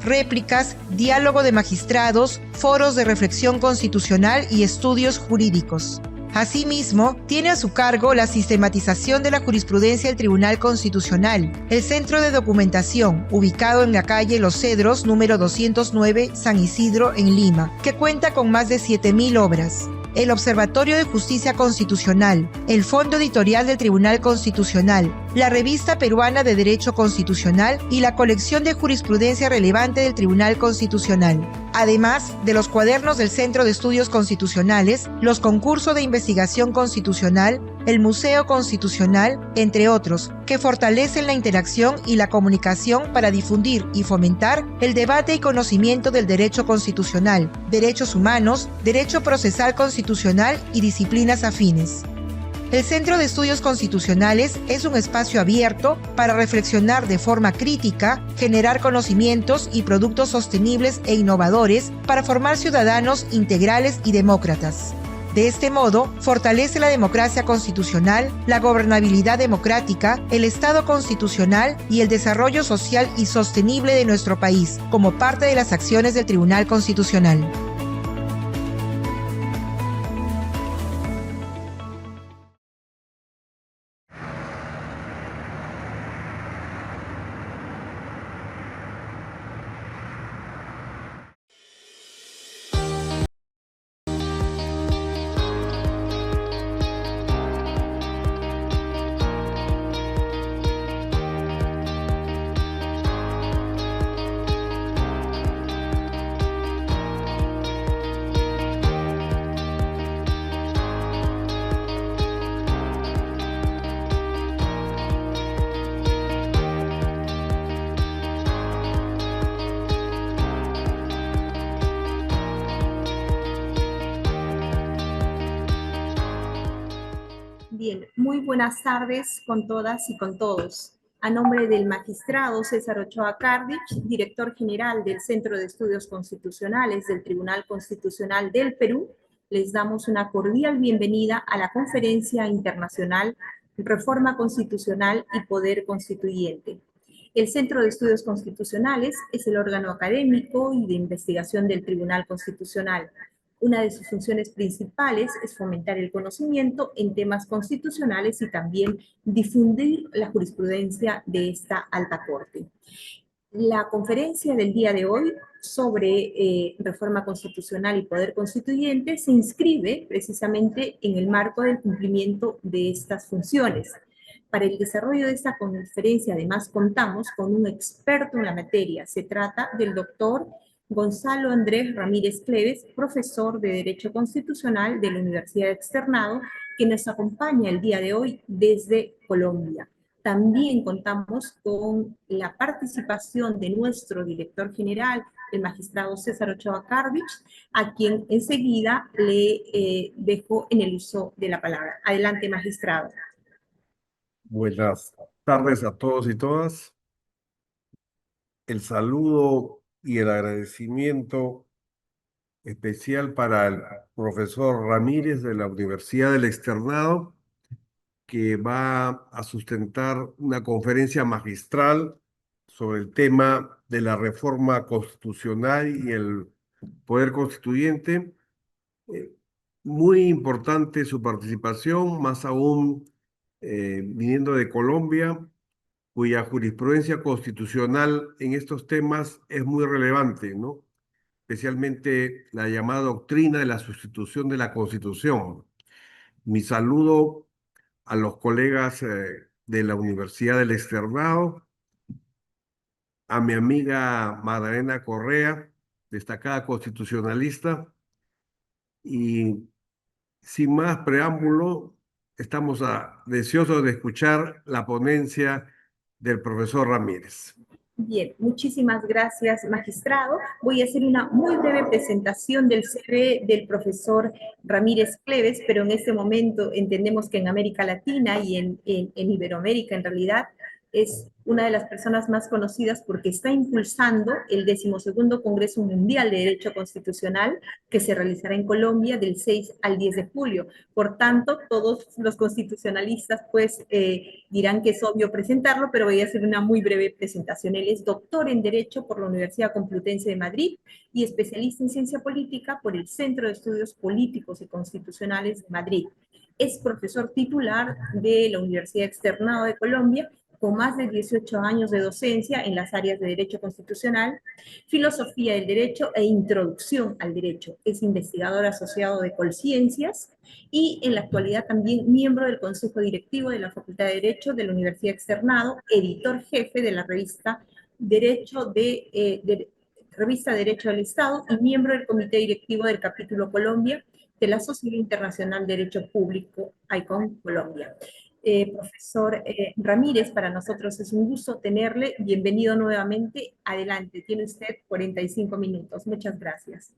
réplicas, diálogo de magistrados, foros de reflexión constitucional y estudios jurídicos. Asimismo, tiene a su cargo la sistematización de la jurisprudencia del Tribunal Constitucional, el Centro de Documentación, ubicado en la calle Los Cedros, número 209, San Isidro, en Lima, que cuenta con más de 7.000 obras. El Observatorio de Justicia Constitucional, el Fondo Editorial del Tribunal Constitucional, la Revista Peruana de Derecho Constitucional y la colección de jurisprudencia relevante del Tribunal Constitucional. Además de los cuadernos del Centro de Estudios Constitucionales, los concursos de investigación constitucional, el Museo Constitucional, entre otros, que fortalecen la interacción y la comunicación para difundir y fomentar el debate y conocimiento del derecho constitucional, derechos humanos, derecho procesal constitucional y disciplinas afines. El Centro de Estudios Constitucionales es un espacio abierto para reflexionar de forma crítica, generar conocimientos y productos sostenibles e innovadores para formar ciudadanos integrales y demócratas. De este modo, fortalece la democracia constitucional, la gobernabilidad democrática, el Estado constitucional y el desarrollo social y sostenible de nuestro país, como parte de las acciones del Tribunal Constitucional. Bien, muy buenas tardes con todas y con todos. A nombre del magistrado César Ochoa Kardich, director general del Centro de Estudios Constitucionales del Tribunal Constitucional del Perú, les damos una cordial bienvenida a la Conferencia Internacional Reforma Constitucional y Poder Constituyente. El Centro de Estudios Constitucionales es el órgano académico y de investigación del Tribunal Constitucional. Una de sus funciones principales es fomentar el conocimiento en temas constitucionales y también difundir la jurisprudencia de esta alta corte. La conferencia del día de hoy sobre reforma constitucional y poder constituyente se inscribe precisamente en el marco del cumplimiento de estas funciones. Para el desarrollo de esta conferencia, además, contamos con un experto en la materia. Se trata del doctor Gonzalo Andrés Ramírez Cleves, profesor de Derecho Constitucional de la Universidad Externado, que nos acompaña el día de hoy desde Colombia. También contamos con la participación de nuestro director general, el magistrado César Ochoa Kardich, a quien enseguida le dejo en el uso de la palabra. Adelante, magistrado. Buenas tardes a todos y todas. El saludo y el agradecimiento especial para el profesor Ramírez de la Universidad del Externado, que va a sustentar una conferencia magistral sobre el tema de la reforma constitucional y el poder constituyente. Muy importante su participación, más aún viniendo de Colombia, cuya jurisprudencia constitucional en estos temas es muy relevante, ¿no? Especialmente la llamada doctrina de la sustitución de la Constitución. Mi saludo a los colegas de la Universidad del Externado, a mi amiga Magdalena Correa, destacada constitucionalista, y sin más preámbulo, estamos deseosos de escuchar la ponencia del profesor Ramírez. Bien, muchísimas gracias, magistrado. Voy a hacer una muy breve presentación del CV del profesor Ramírez Cleves, pero en este momento entendemos que en América Latina y en Iberoamérica, en realidad, es una de las personas más conocidas porque está impulsando el 12º Congreso Mundial de Derecho Constitucional que se realizará en Colombia del 6 al 10 de julio. Por tanto, todos los constitucionalistas pues dirán que es obvio presentarlo, pero voy a hacer una muy breve presentación. Él es doctor en Derecho por la Universidad Complutense de Madrid y especialista en Ciencia Política por el Centro de Estudios Políticos y Constitucionales de Madrid. Es profesor titular de la Universidad Externado de Colombia con más de 18 años de docencia en las áreas de Derecho Constitucional, Filosofía del Derecho e Introducción al Derecho. Es investigador asociado de Colciencias y en la actualidad también miembro del Consejo Directivo de la Facultad de Derecho de la Universidad Externado, editor jefe de la revista Revista Derecho del Estado y miembro del Comité Directivo del Capítulo Colombia de la Sociedad Internacional de Derecho Público, ICON Colombia. Profesor Ramírez, para nosotros es un gusto tenerle. Bienvenido nuevamente. Adelante, tiene usted 45 minutos. Muchas gracias.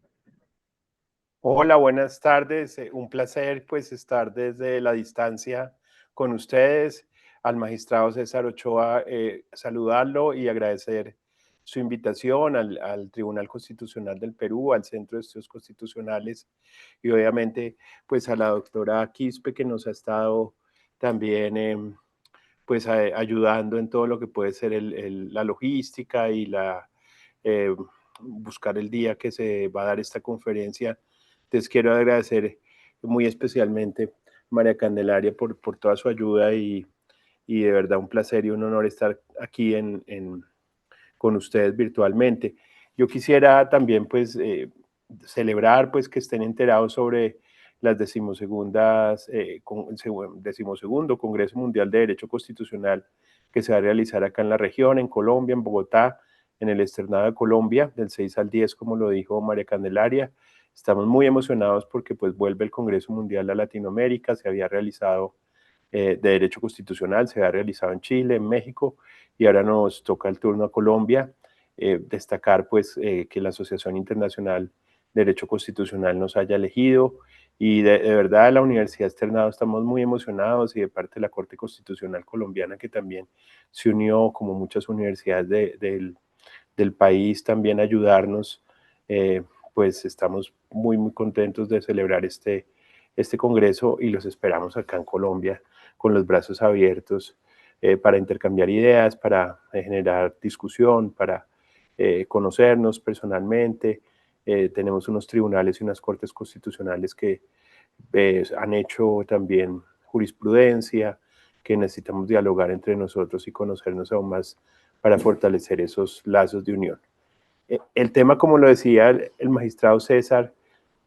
Hola, buenas tardes. Un placer pues estar desde la distancia con ustedes. Al magistrado César Ochoa, saludarlo y agradecer su invitación al Tribunal Constitucional del Perú, al Centro de Estudios Constitucionales y obviamente pues a la doctora Quispe que nos ha estado también pues ayudando en todo lo que puede ser la logística y buscar el día que se va a dar esta conferencia. Entonces quiero agradecer muy especialmente a María Candelaria por toda su ayuda y de verdad un placer y un honor estar aquí con ustedes virtualmente. Yo quisiera también pues celebrar pues que estén enterados sobre las decimosegundo Congreso Mundial de Derecho Constitucional que se va a realizar acá en la región, en Colombia, en Bogotá, en el Externado de Colombia, del 6 al 10, como lo dijo María Candelaria. Estamos muy emocionados porque pues vuelve el Congreso Mundial a Latinoamérica, se había realizado de Derecho Constitucional, se había realizado en Chile, en México, y ahora nos toca el turno a Colombia. Destacar pues que la Asociación Internacional de Derecho Constitucional nos haya elegido y de verdad la Universidad Externado estamos muy emocionados y de parte de la Corte Constitucional Colombiana que también se unió como muchas universidades del país también a ayudarnos, pues estamos muy contentos de celebrar este congreso y los esperamos acá en Colombia con los brazos abiertos para intercambiar ideas, para generar discusión, para conocernos personalmente. Tenemos unos tribunales y unas cortes constitucionales que han hecho también jurisprudencia, que necesitamos dialogar entre nosotros y conocernos aún más para fortalecer esos lazos de unión. El tema, como lo decía el magistrado César,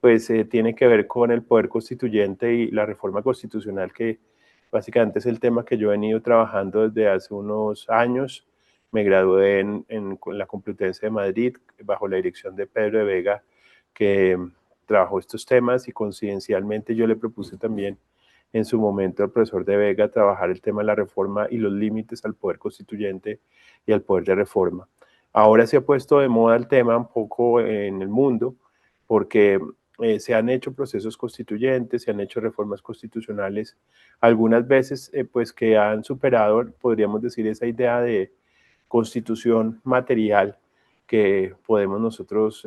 pues tiene que ver con el poder constituyente y la reforma constitucional, que básicamente es el tema que yo he venido trabajando desde hace unos años. Me gradué en la Complutense de Madrid bajo la dirección de Pedro de Vega, que trabajó estos temas y coincidencialmente yo le propuse también en su momento al profesor de Vega trabajar el tema de la reforma y los límites al poder constituyente y al poder de reforma. Ahora se ha puesto de moda el tema un poco en el mundo porque se han hecho procesos constituyentes, se han hecho reformas constitucionales, algunas veces pues que han superado, podríamos decir, esa idea de constitución material que podemos nosotros,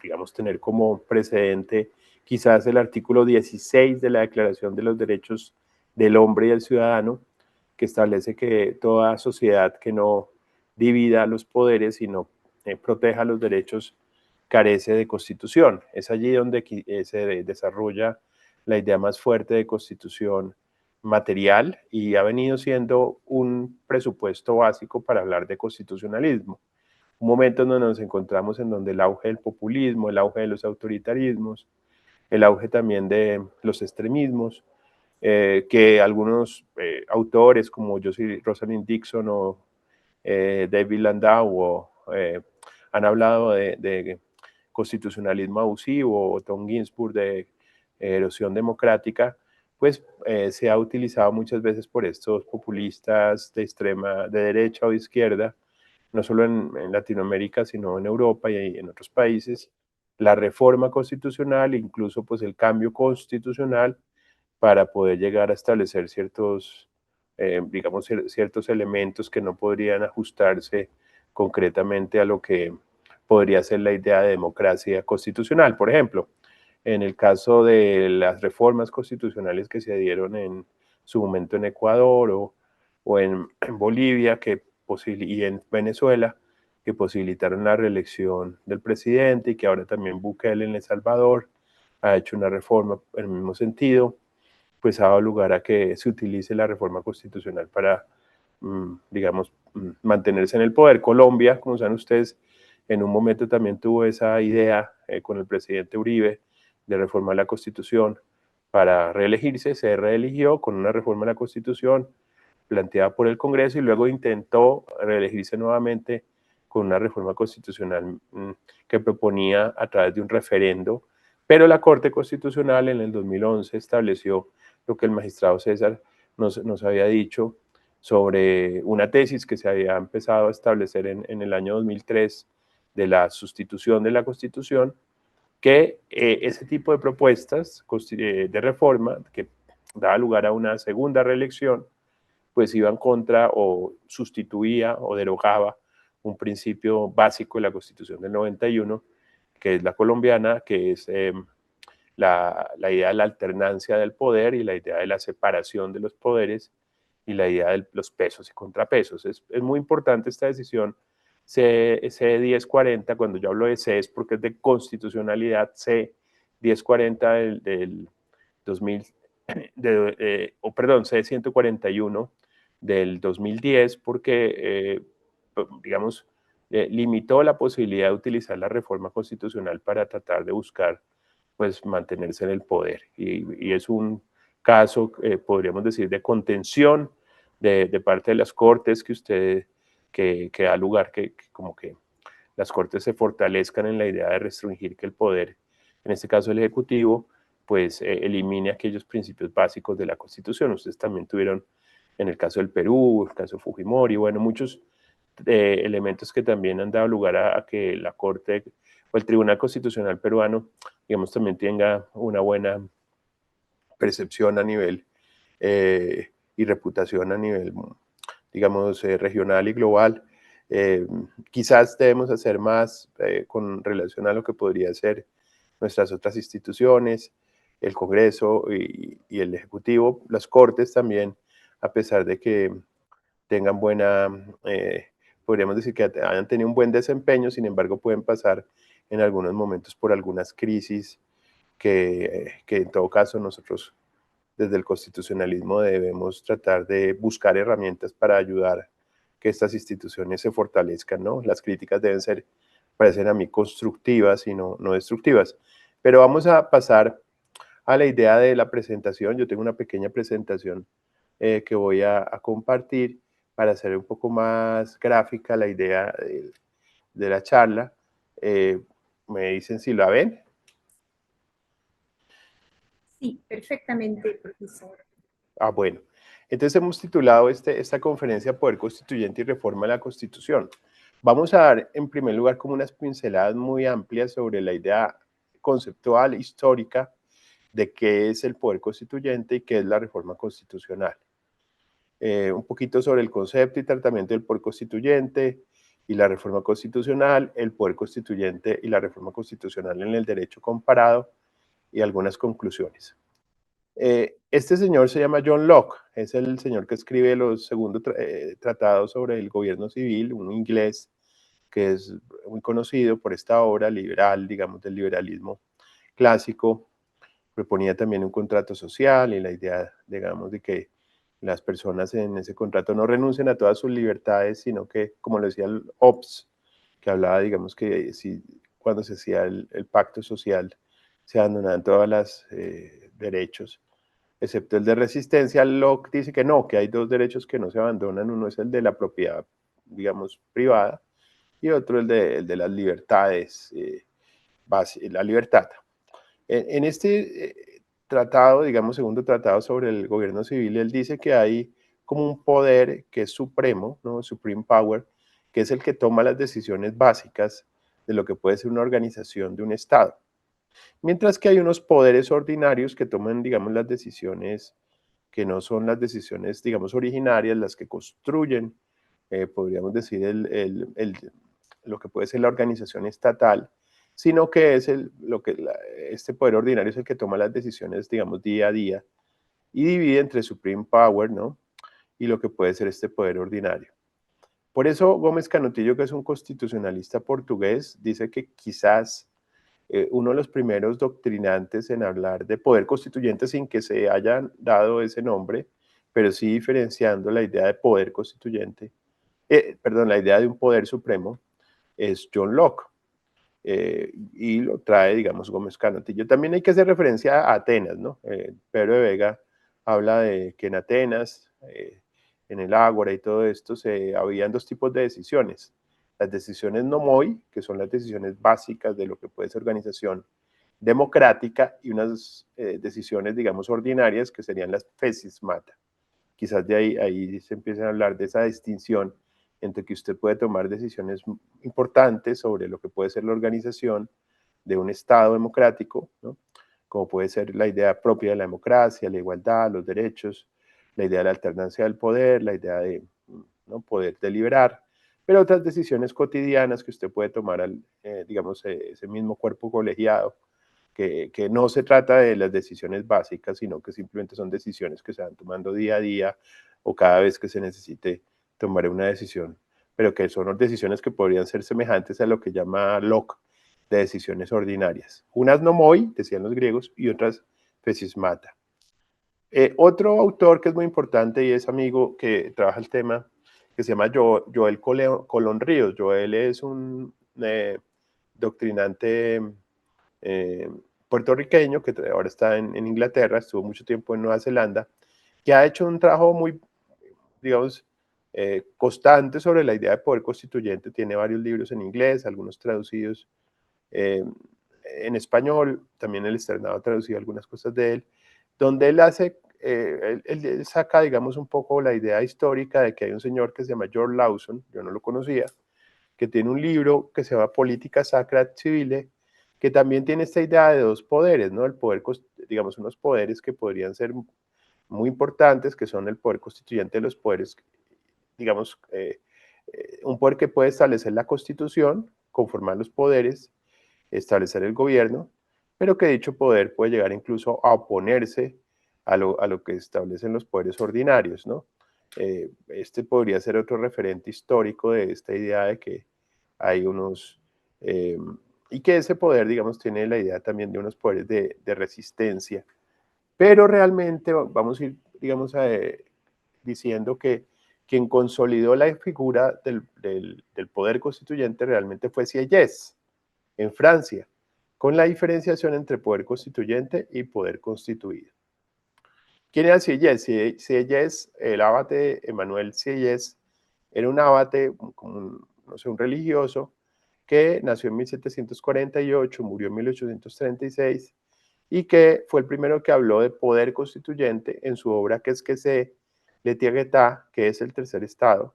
digamos, tener como precedente quizás el artículo 16 de la Declaración de los Derechos del Hombre y del Ciudadano, que establece que toda sociedad que no divida los poderes, sino proteja los derechos, carece de constitución. Es allí donde se desarrolla la idea más fuerte de constitución material y ha venido siendo un presupuesto básico para hablar de constitucionalismo. Un momento en donde nos encontramos en donde el auge del populismo, el auge de los autoritarismos, el auge también de los extremismos, que algunos autores como Rosalind Dixon o David Landau han hablado de constitucionalismo abusivo o Tom Ginsburg de erosión democrática, pues se ha utilizado muchas veces por estos populistas de extrema, de derecha o de izquierda, no solo en Latinoamérica, sino en Europa y en otros países, la reforma constitucional, incluso pues el cambio constitucional para poder llegar a establecer ciertos digamos, ciertos elementos que no podrían ajustarse concretamente a lo que podría ser la idea de democracia constitucional. Por ejemplo, en el caso de las reformas constitucionales que se dieron en su momento en Ecuador o en Bolivia y en Venezuela, que posibilitaron la reelección del presidente y que ahora también Bukele en El Salvador ha hecho una reforma en el mismo sentido, pues ha dado lugar a que se utilice la reforma constitucional para, digamos, mantenerse en el poder. Colombia, como saben ustedes, en un momento también tuvo esa idea con el presidente Uribe de reformar la Constitución para reelegirse, se reeligió con una reforma de la Constitución planteada por el Congreso y luego intentó reelegirse nuevamente con una reforma constitucional que proponía a través de un referendo, pero la Corte Constitucional en el 2011 estableció lo que el magistrado César nos había dicho sobre una tesis que se había empezado a establecer en el año 2003 de la sustitución de la Constitución, que ese tipo de propuestas de reforma que daba lugar a una segunda reelección, pues iba en contra o sustituía o derogaba un principio básico de la Constitución del 91, que es la colombiana, que es la idea de la alternancia del poder y la idea de la separación de los poderes y la idea de los pesos y contrapesos. Es muy importante esta decisión C1040, cuando yo hablo de C es porque es de constitucionalidad, C1040 del 2000, perdón, C141 del 2010, porque, digamos, limitó la posibilidad de utilizar la reforma constitucional para tratar de buscar, pues, mantenerse en el poder. Y es un caso, podríamos decir, de contención de parte de las Cortes que da lugar que como que las Cortes se fortalezcan en la idea de restringir que el poder, en este caso el Ejecutivo, pues elimine aquellos principios básicos de la Constitución. Ustedes también tuvieron en el caso del Perú, el caso de Fujimori, bueno, muchos elementos que también han dado lugar a que la Corte o el Tribunal Constitucional peruano, digamos, también tenga una buena percepción a nivel y reputación a nivel, digamos, regional y global. Quizás debemos hacer más con relación a lo que podría ser nuestras otras instituciones, el Congreso y el Ejecutivo, las Cortes también, a pesar de que tengan podríamos decir que hayan tenido un buen desempeño, sin embargo pueden pasar en algunos momentos por algunas crisis que en todo caso nosotros desde el constitucionalismo debemos tratar de buscar herramientas para ayudar que estas instituciones se fortalezcan, ¿no? Las críticas deben ser, parecen a mí, constructivas y no destructivas. Pero vamos a pasar a la idea de la presentación. Yo tengo una pequeña presentación que voy a compartir para hacer un poco más gráfica la idea de la charla. Me dicen si la ven. Sí, perfectamente, profesor. Ah, bueno. Entonces hemos titulado esta conferencia Poder Constituyente y Reforma de la Constitución. Vamos a dar en primer lugar como unas pinceladas muy amplias sobre la idea conceptual, histórica, de qué es el poder constituyente y qué es la reforma constitucional. Un poquito sobre el concepto y tratamiento del poder constituyente y la reforma constitucional, el poder constituyente y la reforma constitucional en el derecho comparado y algunas conclusiones. Este señor se llama John Locke, es el señor que escribe los segundos tratados sobre el gobierno civil, un inglés que es muy conocido por esta obra liberal, digamos, del liberalismo clásico. Proponía también un contrato social y la idea, digamos, de que las personas en ese contrato no renuncien a todas sus libertades, sino que, como lo decía el Hobbes, que hablaba, digamos, que si, cuando se hacía el pacto social, se abandonaban todos los derechos, excepto el de resistencia. Locke dice que no, que hay dos derechos que no se abandonan. Uno es el de la propiedad, digamos, privada, y otro el de las libertades, la libertad. En este tratado, digamos, segundo tratado sobre el gobierno civil, él dice que hay como un poder que es supremo, ¿no? Supreme Power, que es el que toma las decisiones básicas de lo que puede ser una organización de un Estado. Mientras que hay unos poderes ordinarios que toman, digamos, las decisiones que no son las decisiones, digamos, originarias las que construyen, podríamos decir, lo que puede ser la organización estatal, sino que es este poder ordinario es el que toma las decisiones, digamos, día a día y divide entre Supreme Power, ¿no? Y lo que puede ser este poder ordinario. Por eso Gómez Canutillo, que es un constitucionalista portugués, dice que quizás uno de los primeros doctrinantes en hablar de poder constituyente sin que se hayan dado ese nombre, pero sí diferenciando la idea de poder constituyente, perdón, la idea de un poder supremo, es John Locke. Y lo trae, digamos, Gómez Canutillo. También hay que hacer referencia a Atenas, ¿no? Pedro de Vega habla de que en Atenas, en el Ágora y todo esto, habían dos tipos de decisiones. Las decisiones nomoi, que son las decisiones básicas de lo que puede ser organización democrática, y unas decisiones, digamos, ordinarias, que serían las fesismata. Quizás de ahí se empieza a hablar de esa distinción entre que usted puede tomar decisiones importantes sobre lo que puede ser la organización de un Estado democrático, ¿no? Como puede ser la idea propia de la democracia, la igualdad, los derechos, la idea de la alternancia del poder, la idea de, ¿no?, poder deliberar, pero otras decisiones cotidianas que usted puede tomar digamos, ese mismo cuerpo colegiado, que no se trata de las decisiones básicas, sino que simplemente son decisiones que se van tomando día a día o cada vez que se necesite tomar una decisión, pero que son decisiones que podrían ser semejantes a lo que llama Locke de decisiones ordinarias. Unas nomoi, decían los griegos, y otras fesismata. Otro autor que es muy importante y es amigo que trabaja el tema, que se llama Joel Colón Ríos. Joel es un doctrinante puertorriqueño que ahora está en Inglaterra, estuvo mucho tiempo en Nueva Zelanda, que ha hecho un trabajo muy, digamos, constante sobre la idea de poder constituyente. Tiene varios libros en inglés, algunos traducidos en español, también el Externado ha traducido algunas cosas de él, donde él hace, él saca, digamos, un poco la idea histórica de que hay un señor que se llama George Lawson, yo no lo conocía, que tiene un libro que se llama Política Sacra Civile, que también tiene esta idea de dos poderes, ¿no? El poder, digamos, unos poderes que podrían ser muy importantes, que son el poder constituyente de los poderes, digamos, un poder que puede establecer la Constitución, conformar los poderes, establecer el gobierno, pero que dicho poder puede llegar incluso a oponerse a lo que establecen los poderes ordinarios, ¿no? Este podría ser otro referente histórico de esta idea de que hay unos, y que ese poder, digamos, tiene la idea también de unos poderes de resistencia, pero realmente vamos a ir, digamos, diciendo que quien consolidó la figura del poder constituyente realmente fue Sieyès, en Francia, con la diferenciación entre poder constituyente y poder constituido. ¿Quién era Sieyès? Sieyès, el abate Emmanuel Sieyès, era un abate, no sé, un religioso, que nació en 1748, murió en 1836, y que fue el primero que habló de poder constituyente en su obra que es L'État, que es el tercer estado,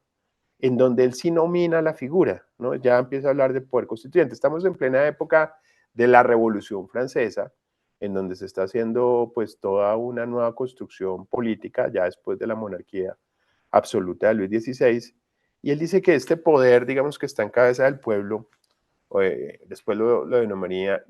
en donde él sí nomina la figura, ¿no? Ya empieza a hablar de poder constituyente. Estamos en plena época de la Revolución Francesa, en donde se está haciendo pues toda una nueva construcción política, ya después de la monarquía absoluta de Luis XVI, y él dice que este poder, digamos, que está en cabeza del pueblo, después lo denominaría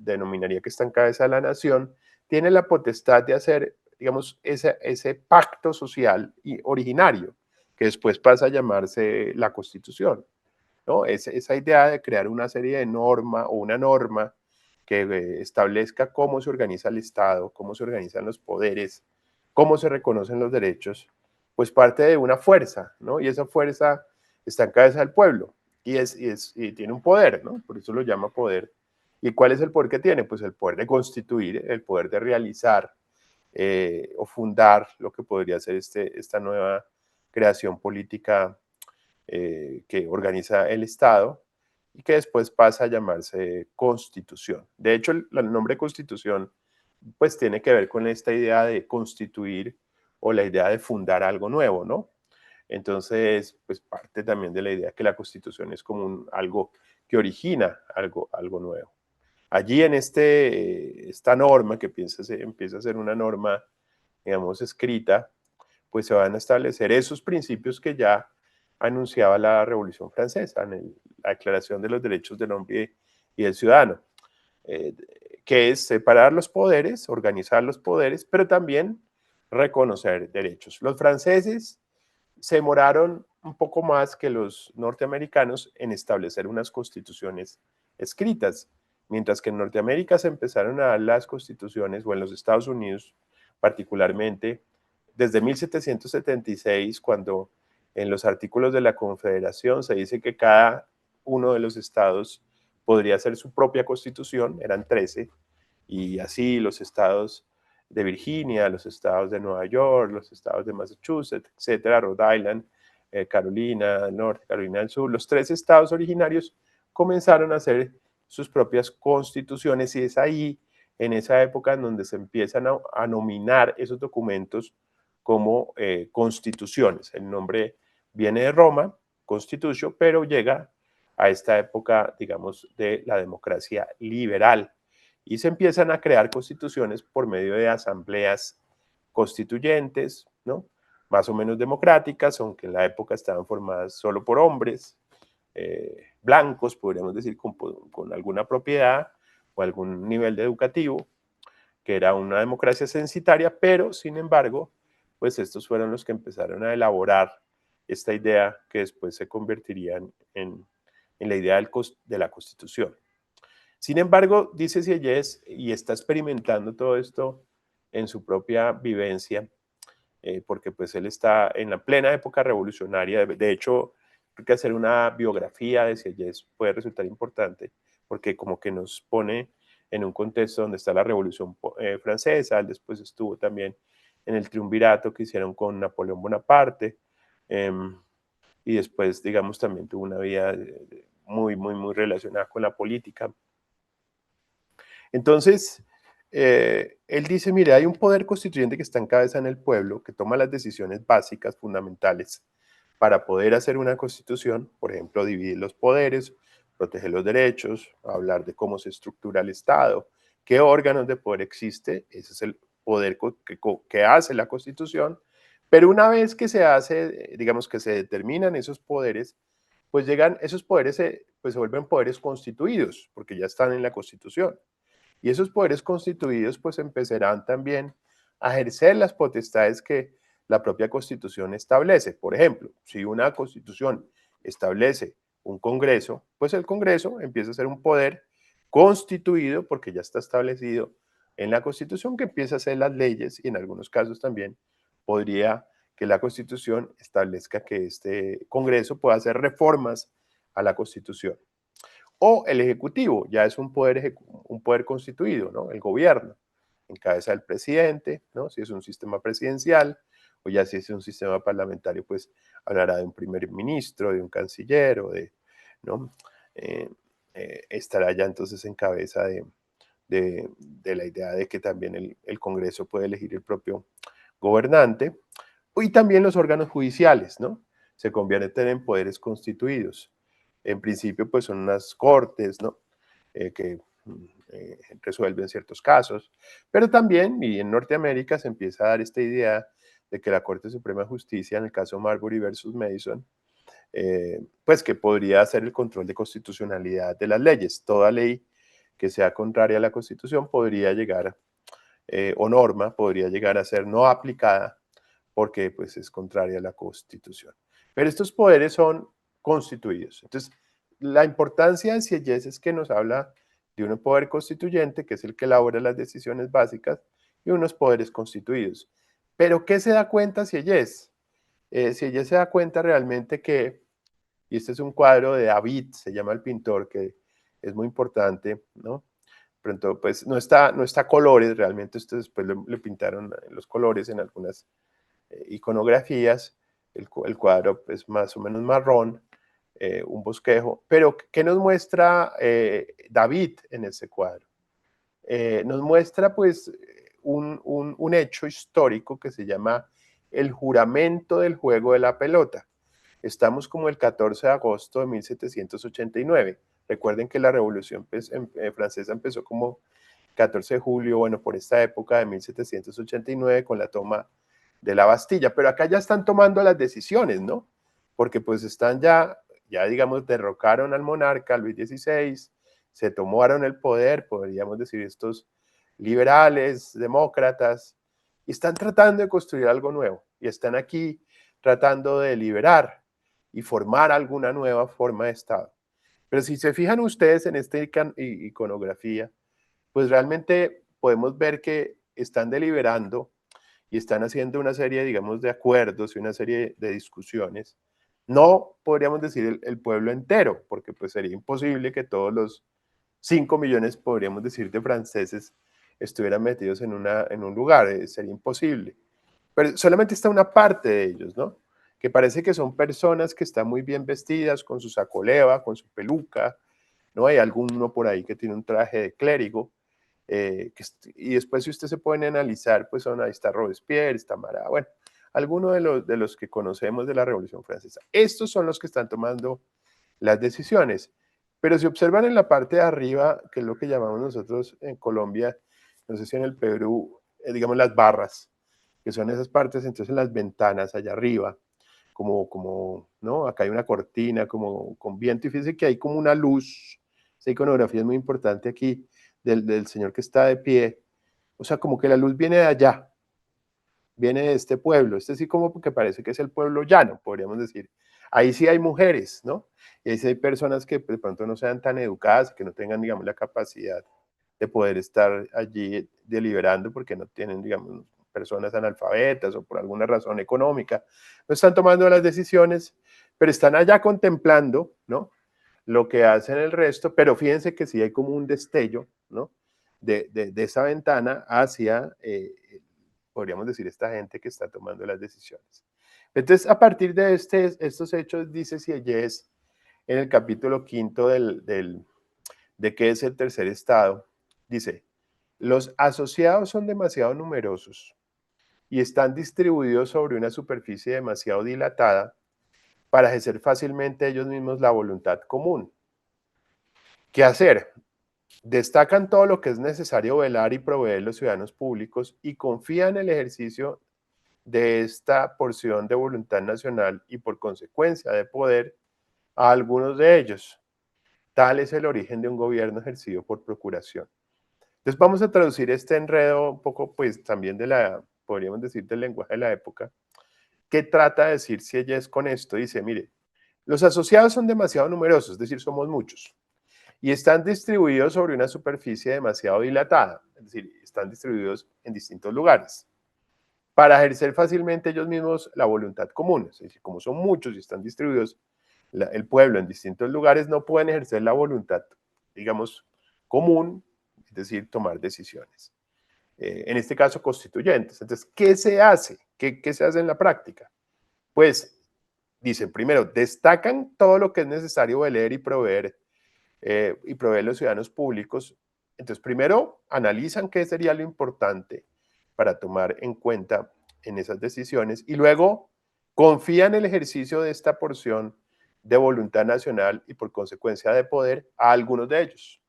que está en cabeza de la nación, tiene la potestad de hacer, digamos, ese pacto social originario, que después pasa a llamarse la Constitución, ¿no? Esa idea de crear una serie de norma o una norma que establezca cómo se organiza el Estado, cómo se organizan los poderes, cómo se reconocen los derechos, pues parte de una fuerza, ¿no? Y esa fuerza está en cabeza del pueblo y tiene un poder, ¿no? Por eso lo llama poder. ¿Y cuál es el poder que tiene? Pues el poder de constituir, el poder de realizar o fundar lo que podría ser esta nueva creación política que organiza el Estado y que después pasa a llamarse Constitución. De hecho, el nombre Constitución pues tiene que ver con esta idea de constituir o la idea de fundar algo nuevo, ¿no? Entonces, pues parte también de la idea que la Constitución es como algo que origina algo nuevo. Allí en esta norma que empieza a ser una norma, digamos, escrita, pues se van a establecer esos principios que ya anunciaba la Revolución Francesa, en la Declaración de los Derechos del Hombre y del Ciudadano, que es separar los poderes, organizar los poderes, pero también reconocer derechos. Los franceses se demoraron un poco más que los norteamericanos en establecer unas constituciones escritas, mientras que en Norteamérica se empezaron a dar las constituciones, o en los Estados Unidos particularmente, desde 1776, cuando en los artículos de la Confederación se dice que cada uno de los estados podría hacer su propia constitución, eran 13, y así los estados de Virginia, los estados de Nueva York, los estados de Massachusetts, etcétera, Rhode Island, Carolina del Norte, Carolina del Sur, los 3 estados originarios comenzaron a hacer sus propias constituciones, y es ahí, en esa época, en donde se empiezan a nominar esos documentos como constituciones. El nombre viene de Roma, Constitutio, pero llega a esta época, digamos, de la democracia liberal, y se empiezan a crear constituciones por medio de asambleas constituyentes, ¿no? Más o menos democráticas, aunque en la época estaban formadas solo por hombres blancos, podríamos decir, con alguna propiedad o algún nivel de educativo, que era una democracia censitaria, pero sin embargo, pues estos fueron los que empezaron a elaborar esta idea que después se convertiría en la idea de la Constitución. Sin embargo, dice Sieyès, y está experimentando todo esto en su propia vivencia, porque pues él está en la plena época revolucionaria. De hecho, creo que hacer una biografía de Sieyès puede resultar importante, porque como que nos pone en un contexto donde está la Revolución Francesa. Él después estuvo también en el triunvirato que hicieron con Napoleón Bonaparte, y después, digamos, también tuvo una vida muy relacionada con la política. Entonces, él dice, mire, hay un poder constituyente que está en cabeza en el pueblo, que toma las decisiones básicas, fundamentales, para poder hacer una constitución, por ejemplo, dividir los poderes, proteger los derechos, hablar de cómo se estructura el Estado, qué órganos de poder existe, ese es el poder que hace la constitución, pero una vez que se hace, digamos que se determinan esos poderes, pues llegan, esos poderes pues se vuelven poderes constituidos, porque ya están en la constitución. Y esos poderes constituidos pues empezarán también a ejercer las potestades que la propia Constitución establece. Por ejemplo, si una Constitución establece un Congreso, pues el Congreso empieza a ser un poder constituido porque ya está establecido en la Constitución, que empieza a hacer las leyes, y en algunos casos también podría que la Constitución establezca que este Congreso pueda hacer reformas a la Constitución. O el Ejecutivo, ya es un poder constituido, ¿no? El gobierno, en cabeza del presidente, ¿no? Si es un sistema presidencial, o ya si es un sistema parlamentario, pues hablará de un primer ministro, de un canciller, o de, ¿no? Estará ya entonces en cabeza de la idea de que también el Congreso puede elegir el propio gobernante, y también los órganos judiciales, ¿no? Se convierten en poderes constituidos. En principio, pues son unas cortes, ¿no? Que resuelven ciertos casos, pero también, y en Norteamérica se empieza a dar esta idea de que la Corte Suprema de Justicia, en el caso Marbury versus Madison, pues que podría hacer el control de constitucionalidad de las leyes. Toda ley que sea contraria a la Constitución podría llegar, o norma, podría llegar a ser no aplicada porque pues es contraria a la Constitución. Pero estos poderes son constituidos. Entonces, la importancia de Sieyès es que nos habla de un poder constituyente, que es el que elabora las decisiones básicas, y unos poderes constituidos. Pero, ¿qué se da cuenta Sieyès? Sieyès se da cuenta realmente que, y este es un cuadro de David, se llama el pintor, que es muy importante, ¿no? Pronto, pues no está a colores, realmente esto después le pintaron los colores en algunas iconografías. El cuadro es más o menos marrón, un bosquejo, pero ¿qué nos muestra David en ese cuadro? Nos muestra pues un hecho histórico que se llama el juramento del juego de la pelota. Estamos como el 14 de agosto de 1789. Recuerden que la Revolución Francesa empezó como 14 de julio, bueno, por esta época de 1789, con la toma de la Bastilla, pero acá ya están tomando las decisiones, ¿no? Porque pues están ya digamos, derrocaron al monarca Luis XVI, se tomaron el poder, podríamos decir, estos liberales, demócratas, y están tratando de construir algo nuevo, y están aquí tratando de liberar y formar alguna nueva forma de Estado. Pero si se fijan ustedes en esta iconografía, pues realmente podemos ver que están deliberando y están haciendo una serie, digamos, de acuerdos y una serie de discusiones. No podríamos decir el pueblo entero, porque pues sería imposible que todos los 5 millones, podríamos decir, de franceses estuvieran metidos en un lugar, sería imposible. Pero solamente está una parte de ellos, ¿no? Que parece que son personas que están muy bien vestidas, con su sacoleva, con su peluca, ¿no? Hay alguno por ahí que tiene un traje de clérigo, y después si usted se puede analizar, pues ahí está Robespierre, está Marat, bueno, algunos de los que conocemos de la Revolución Francesa. Estos son los que están tomando las decisiones. Pero si observan en la parte de arriba, que es lo que llamamos nosotros en Colombia, no sé si en el Perú, digamos las barras, que son esas partes, entonces las ventanas allá arriba, ¿no? Acá hay una cortina como con viento y fíjense que hay como una luz, esa iconografía es muy importante aquí, del señor que está de pie, o sea, como que la luz viene de allá, viene de este pueblo, este sí como que parece que es el pueblo llano, podríamos decir. Ahí sí hay mujeres, ¿no? Y ahí sí hay personas que de pronto no sean tan educadas, que no tengan, digamos, la capacidad de poder estar allí deliberando porque no tienen, digamos, personas analfabetas o por alguna razón económica. No están tomando las decisiones, pero están allá contemplando, ¿no? Lo que hacen el resto, pero fíjense que sí hay como un destello, ¿no? De esa ventana hacia podríamos decir, esta gente que está tomando las decisiones. Entonces, a partir de estos hechos, dice Sieyès en el capítulo 5 de qué es el tercer estado, dice, los asociados son demasiado numerosos y están distribuidos sobre una superficie demasiado dilatada para ejercer fácilmente ellos mismos la voluntad común. ¿Qué hacer? Destacan todo lo que es necesario velar y proveer los ciudadanos públicos y confían en el ejercicio de esta porción de voluntad nacional y por consecuencia de poder a algunos de ellos. Tal es el origen de un gobierno ejercido por procuración. Entonces vamos a traducir este enredo un poco pues también podríamos decir del lenguaje de la época. ¿Qué trata de decir Sieyès con esto? Dice, mire, los asociados son demasiado numerosos, es decir, somos muchos, y están distribuidos sobre una superficie demasiado dilatada, es decir, están distribuidos en distintos lugares para ejercer fácilmente ellos mismos la voluntad común. Es decir, como son muchos y están distribuidos el pueblo en distintos lugares, no pueden ejercer la voluntad, digamos, común, es decir, tomar decisiones. En este caso, constituyentes. Entonces, ¿qué se hace? ¿Qué se hace en la práctica? Pues, dicen, primero, destacan todo lo que es necesario velar y proveer los ciudadanos públicos. Entonces, primero, analizan qué sería lo importante para tomar en cuenta en esas decisiones y luego confían el ejercicio de esta porción de voluntad nacional y por consecuencia de poder a algunos de ellos.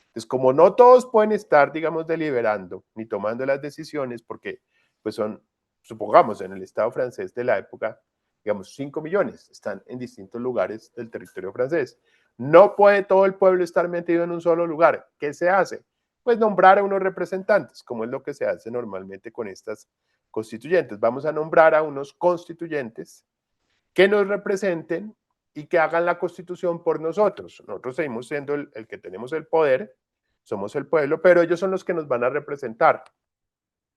Entonces, como no todos pueden estar, digamos, deliberando ni tomando las decisiones, porque pues son, supongamos, en el Estado francés de la época, digamos, 5 millones están en distintos lugares del territorio francés. No puede todo el pueblo estar metido en un solo lugar. ¿Qué se hace? Pues nombrar a unos representantes, como es lo que se hace normalmente con estas constituyentes. Vamos a nombrar a unos constituyentes que nos representen y que hagan la constitución por nosotros. Nosotros seguimos siendo el que tenemos el poder, somos el pueblo, pero ellos son los que nos van a representar,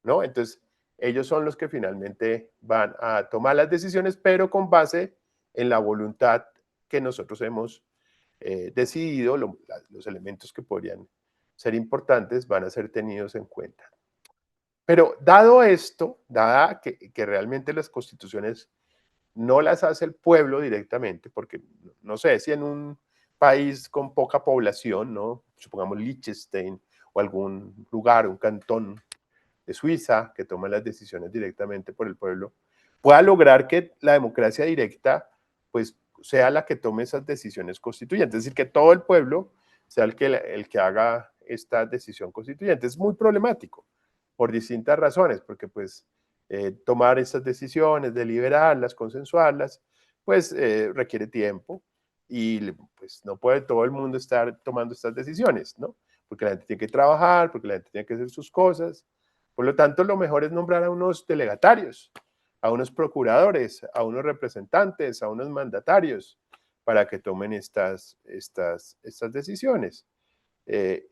¿no? Entonces, ellos son los que finalmente van a tomar las decisiones, pero con base en la voluntad que nosotros hemos decidido, los elementos que podrían ser importantes van a ser tenidos en cuenta. Pero dado esto, dada que realmente las constituciones no las hace el pueblo directamente, porque no sé si en un país con poca población, ¿no? Supongamos Liechtenstein o algún lugar, un cantón de Suiza que toma las decisiones directamente por el pueblo, pueda lograr que la democracia directa pues sea la que tome esas decisiones constituyentes, es decir, que todo el pueblo sea el que haga esta decisión constituyente. Es muy problemático por distintas razones, porque pues tomar estas decisiones, deliberarlas, consensuarlas, pues requiere tiempo y pues no puede todo el mundo estar tomando estas decisiones, ¿no? Porque la gente tiene que trabajar, porque la gente tiene que hacer sus cosas. Por lo tanto, lo mejor es nombrar a unos delegatarios, a unos procuradores, a unos representantes, a unos mandatarios, para que tomen estas decisiones.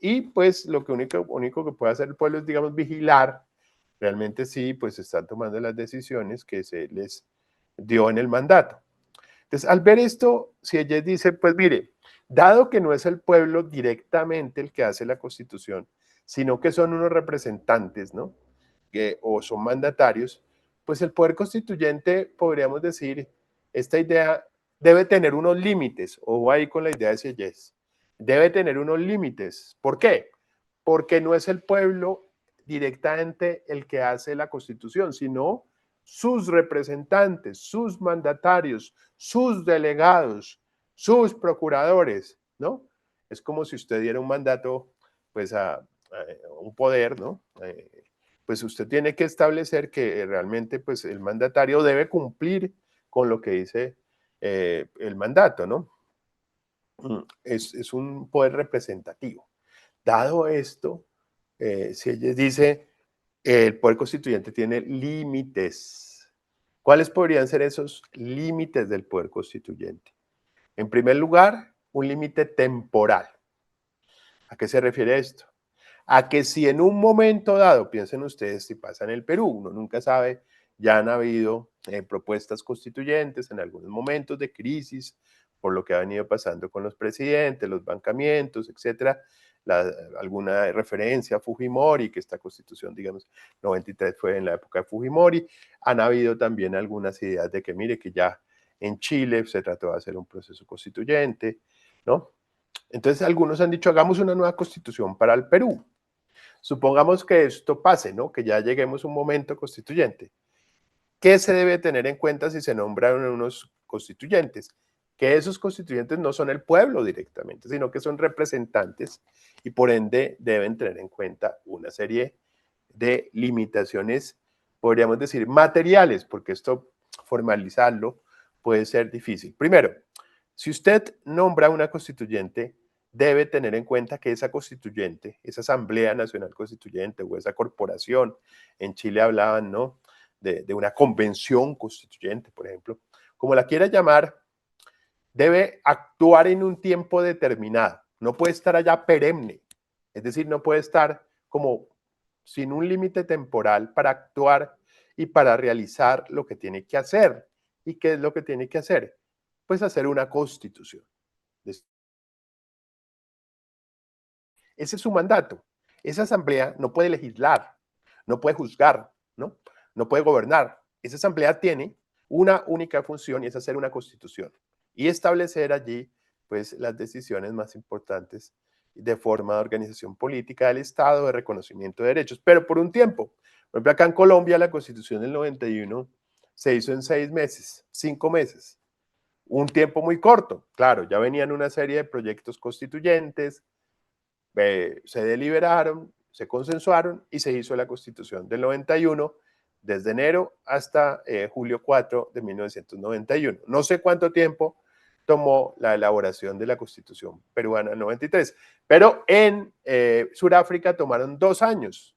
Y pues lo único que puede hacer el pueblo es, digamos, vigilar realmente sí, pues están tomando las decisiones que se les dio en el mandato. Entonces, al ver esto, Sieyès dice, pues mire, dado que no es el pueblo directamente el que hace la Constitución, sino que son unos representantes, ¿no? O son mandatarios, pues el poder constituyente, podríamos decir, esta idea debe tener unos límites, o ahí con la idea de Sieyès, debe tener unos límites. ¿Por qué? Porque no es el pueblo directamente el que hace la Constitución, sino sus representantes, sus mandatarios, sus delegados, sus procuradores, ¿no? Es como si usted diera un mandato, pues a un poder, ¿no? Pues usted tiene que establecer que realmente, pues el mandatario debe cumplir con lo que dice el mandato, ¿no? Es un poder representativo. Dado esto, Sieyès dice, el poder constituyente tiene límites. ¿Cuáles podrían ser esos límites del poder constituyente? En primer lugar, un límite temporal. ¿A qué se refiere esto? A que si en un momento dado, piensen ustedes si pasa en el Perú, uno nunca sabe, ya han habido propuestas constituyentes en algunos momentos de crisis, por lo que ha venido pasando con los presidentes, los bancamientos, etcétera, alguna referencia a Fujimori, que esta constitución, digamos, 93 fue en la época de Fujimori. Han habido también algunas ideas de que, mire, que ya en Chile se trató de hacer un proceso constituyente, ¿no? Entonces algunos han dicho, hagamos una nueva constitución para el Perú. Supongamos que esto pase, ¿no? Que ya lleguemos a un momento constituyente. ¿Qué se debe tener en cuenta si se nombran unos constituyentes? Que esos constituyentes no son el pueblo directamente, sino que son representantes y por ende deben tener en cuenta una serie de limitaciones, podríamos decir, materiales, porque esto formalizarlo puede ser difícil. Primero, si usted nombra una constituyente, debe tener en cuenta que esa constituyente, esa Asamblea Nacional Constituyente o esa corporación, en Chile hablaban, ¿no?, de una convención constituyente, por ejemplo, como la quiera llamar, debe actuar en un tiempo determinado, no puede estar allá perenne, es decir, no puede estar como sin un límite temporal para actuar y para realizar lo que tiene que hacer. ¿Y qué es lo que tiene que hacer? Pues hacer una constitución. Ese es su mandato. Esa asamblea no puede legislar, no puede juzgar, ¿no? No puede gobernar. Esa asamblea tiene una única función y es hacer una constitución y establecer allí, pues, las decisiones más importantes de forma de organización política del Estado, de reconocimiento de derechos, pero por un tiempo. Por ejemplo, acá en Colombia la Constitución del 91 se hizo en 6 meses, 5 meses. Un tiempo muy corto, claro, ya venían una serie de proyectos constituyentes, se deliberaron, se consensuaron y se hizo la Constitución del 91 desde enero hasta julio 4 de 1991. No sé cuánto tiempo tomó la elaboración de la Constitución peruana del 93, pero en Sudáfrica tomaron 2 años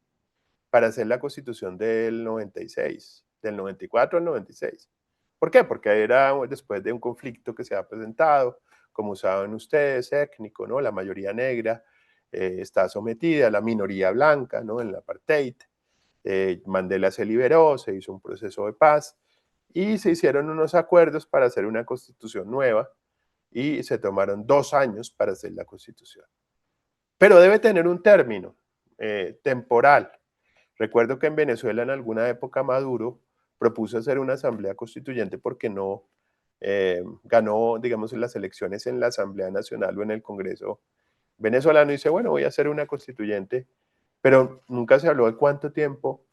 para hacer la Constitución del 96, del 94 al 96. ¿Por qué? Porque era después de un conflicto que se ha presentado, como saben ustedes, étnico, ¿no? La mayoría negra está sometida, la minoría blanca, ¿no? En el apartheid. Mandela se liberó, se hizo un proceso de paz y se hicieron unos acuerdos para hacer una constitución nueva y se tomaron 2 años para hacer la constitución. Pero debe tener un término temporal. Recuerdo que en Venezuela en alguna época Maduro propuso hacer una asamblea constituyente porque no ganó, digamos, en las elecciones en la Asamblea Nacional o en el Congreso venezolano y dice, bueno, voy a hacer una constituyente, pero nunca se habló de cuánto tiempo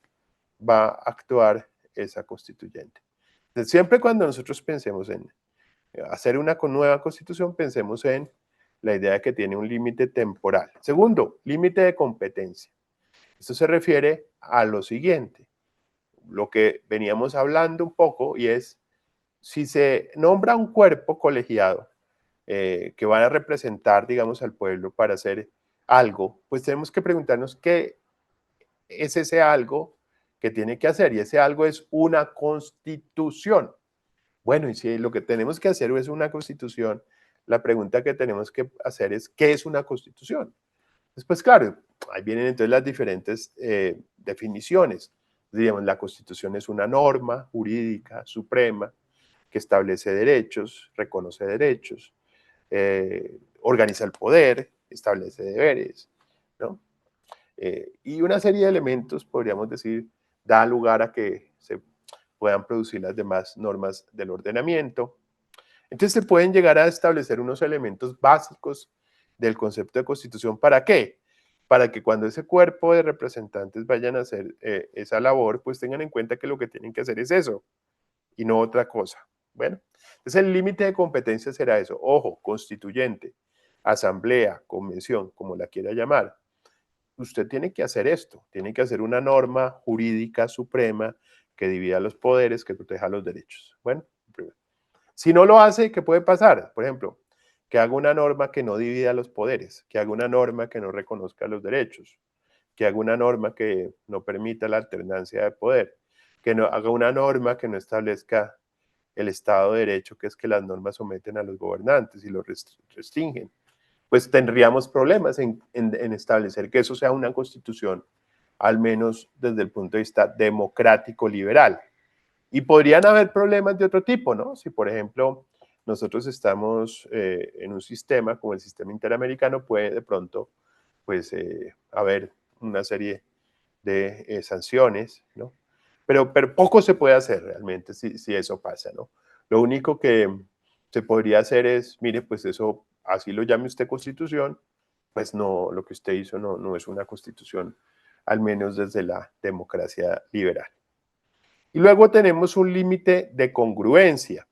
va a actuar esa constituyente. Entonces, siempre cuando nosotros pensemos en hacer una nueva constitución, pensemos en la idea de que tiene un límite temporal. Segundo, límite de competencia. Esto se refiere a lo siguiente. lo que veníamos hablando un poco, y es, si se nombra un cuerpo colegiado que van a representar, digamos, al pueblo para hacer algo, pues tenemos que preguntarnos qué es ese algo que tiene que hacer, y ese algo es una constitución. Bueno, y si lo que tenemos que hacer es una constitución, la pregunta que tenemos que hacer es, ¿qué es una constitución? Después, claro, ahí vienen entonces las diferentes definiciones. Diríamos, la constitución es una norma jurídica suprema que establece derechos, reconoce derechos, organiza el poder, establece deberes, ¿no? Y una serie de elementos, podríamos decir, da lugar a que se puedan producir las demás normas del ordenamiento. Entonces se pueden llegar a establecer unos elementos básicos del concepto de constitución. ¿Para qué? Para que cuando ese cuerpo de representantes vayan a hacer esa labor, pues tengan en cuenta que lo que tienen que hacer es eso y no otra cosa. Bueno, entonces el límite de competencia será eso. Ojo, constituyente, asamblea, convención, como la quiera llamar. Usted tiene que hacer esto, tiene que hacer una norma jurídica suprema que divida los poderes, que proteja los derechos. Bueno, primero. Si no lo hace, ¿qué puede pasar? Por ejemplo, que haga una norma que no divida los poderes, que haga una norma que no reconozca los derechos, que haga una norma que no permita la alternancia de poder, que no haga una norma que no establezca el Estado de Derecho, que es que las normas someten a los gobernantes y los restringen. Pues tendríamos problemas en establecer que eso sea una constitución, al menos desde el punto de vista democrático liberal. Y podrían haber problemas de otro tipo, ¿no? Si, por ejemplo, nosotros estamos en un sistema como el sistema interamericano, puede de pronto, pues, haber una serie de sanciones, ¿no? Pero poco se puede hacer realmente si eso pasa, ¿no? Lo único que se podría hacer es, mire, pues eso, así lo llame usted constitución, pues no, lo que usted hizo no es una constitución, al menos desde la democracia liberal. Y luego tenemos un límite de congruencia.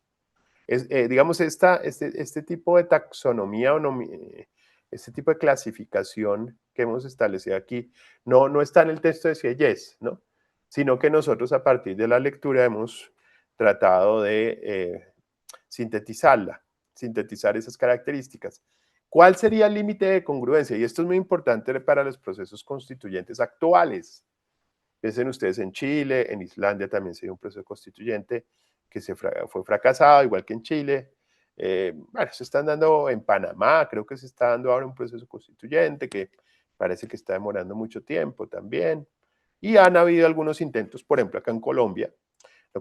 Digamos, este tipo de taxonomía o este tipo de clasificación que hemos establecido aquí no está en el texto de Sieyès, ¿no? Sino que nosotros a partir de la lectura hemos tratado de sintetizar esas características. ¿Cuál sería el límite de congruencia? Y esto es muy importante para los procesos constituyentes actuales. Piensen ustedes en Chile, en Islandia también se dio un proceso constituyente que fue fracasado, igual que en Chile. Bueno, se están dando en Panamá, creo que se está dando ahora un proceso constituyente que parece que está demorando mucho tiempo también. Y han habido algunos intentos, por ejemplo, acá en Colombia,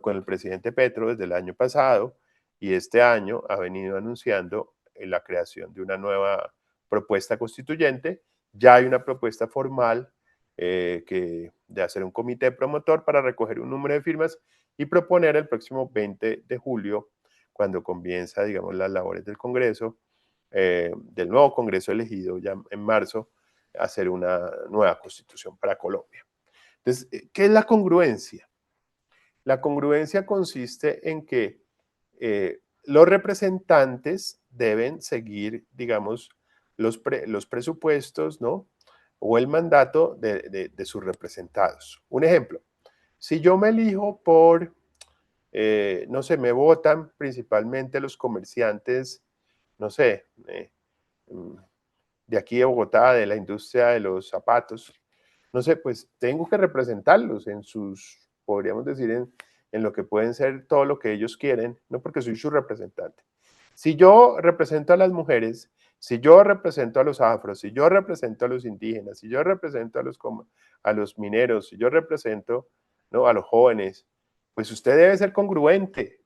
con el presidente Petro desde el año pasado, y este año ha venido anunciando la creación de una nueva propuesta constituyente. Ya hay una propuesta formal de hacer un comité promotor para recoger un número de firmas y proponer el próximo 20 de julio, cuando comienza, digamos, las labores del Congreso, del nuevo Congreso elegido ya en marzo, hacer una nueva constitución para Colombia. Entonces, ¿qué es la congruencia? La congruencia consiste en que los representantes deben seguir, digamos, los presupuestos, ¿no? O el mandato de sus representados. Un ejemplo, si yo me elijo por, no sé, me votan principalmente los comerciantes, no sé, de aquí de Bogotá, de la industria de los zapatos, no sé, pues tengo que representarlos en sus, podríamos decir, en lo que pueden ser todo lo que ellos quieren, no porque soy su representante. Si yo represento a las mujeres, si yo represento a los afros, si yo represento a los indígenas, si yo represento a los mineros, si yo represento, ¿no?, a los jóvenes, pues usted debe ser congruente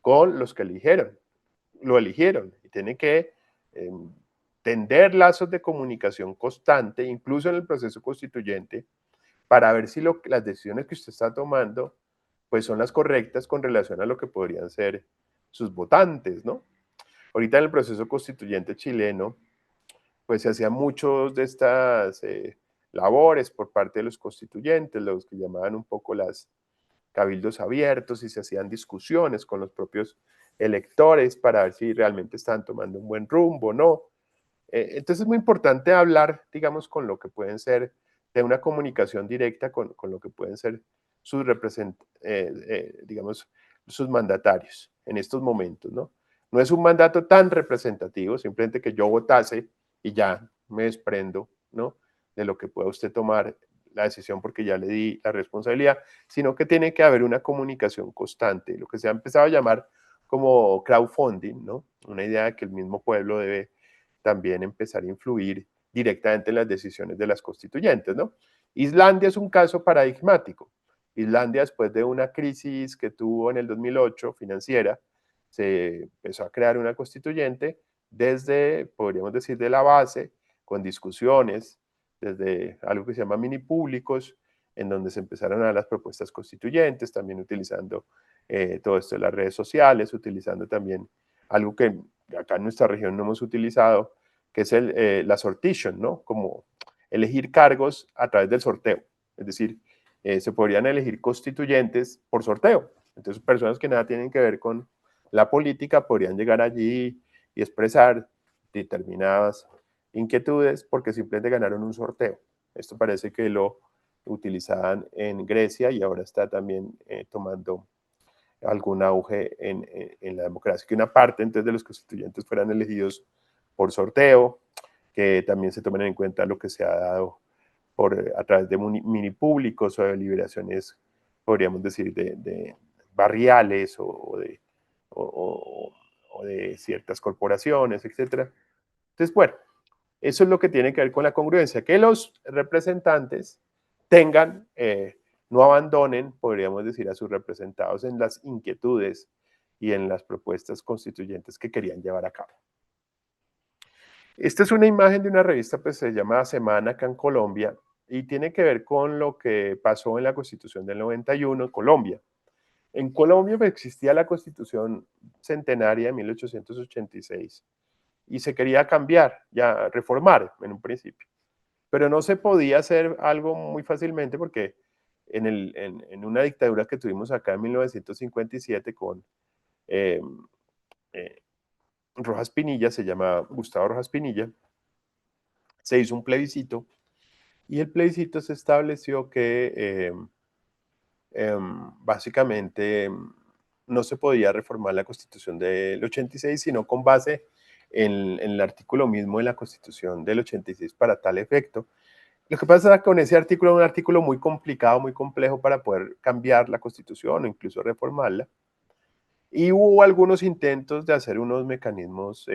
con los que lo eligieron y tiene que tender lazos de comunicación constante, incluso en el proceso constituyente, para ver si las decisiones que usted está tomando pues son las correctas con relación a lo que podrían ser sus votantes, ¿no? Ahorita en el proceso constituyente chileno, pues se hacían muchos de estas labores por parte de los constituyentes, los que llamaban un poco las cabildos abiertos, y se hacían discusiones con los propios electores para ver si realmente están tomando un buen rumbo o no. Entonces es muy importante hablar, digamos, con lo que pueden ser de una comunicación directa con lo que pueden ser digamos, sus mandatarios en estos momentos, ¿no? No es un mandato tan representativo, simplemente que yo votase y ya me desprendo, ¿no?, de lo que pueda usted tomar la decisión porque ya le di la responsabilidad, sino que tiene que haber una comunicación constante, lo que se ha empezado a llamar como crowdfunding, ¿no? Una idea de que el mismo pueblo debe también empezar a influir directamente en las decisiones de las constituyentes, ¿no? Islandia es un caso paradigmático. Islandia, después de una crisis que tuvo en el 2008 financiera, se empezó a crear una constituyente desde, podríamos decir, de la base, con discusiones, desde algo que se llama mini públicos, en donde se empezaron a dar las propuestas constituyentes, también utilizando todo esto de las redes sociales, utilizando también algo que acá en nuestra región no hemos utilizado, que es la sortition, ¿no? Como elegir cargos a través del sorteo. Es decir, se podrían elegir constituyentes por sorteo. Entonces, personas que nada tienen que ver con la política podrían llegar allí y expresar determinadas inquietudes porque simplemente ganaron un sorteo. Esto parece que lo utilizaban en Grecia y ahora está también tomando algún auge en la democracia. Que una parte entonces de los constituyentes fueran elegidos por sorteo, que también se tomen en cuenta lo que se ha dado a través de mini públicos o de deliberaciones, podríamos decir, de barriales o de ciertas corporaciones, etc. Entonces, bueno, eso es lo que tiene que ver con la congruencia, que los representantes tengan, no abandonen, podríamos decir, a sus representados en las inquietudes y en las propuestas constituyentes que querían llevar a cabo. Esta es una imagen de una revista, pues se llama Semana acá en Colombia, y tiene que ver con lo que pasó en la Constitución del 91 en Colombia. En Colombia pues, existía la Constitución centenaria de 1886 y se quería cambiar, ya reformar en un principio. Pero no se podía hacer algo muy fácilmente porque en una dictadura que tuvimos acá en 1957 con Rojas Pinilla, se llama Gustavo Rojas Pinilla, se hizo un plebiscito y el plebiscito se estableció que básicamente no se podía reformar la Constitución del 86, sino con base en el artículo mismo de la Constitución del 86 para tal efecto. Lo que pasa con ese artículo es un artículo muy complicado, muy complejo para poder cambiar la Constitución o incluso reformarla. Y hubo algunos intentos de hacer unos mecanismos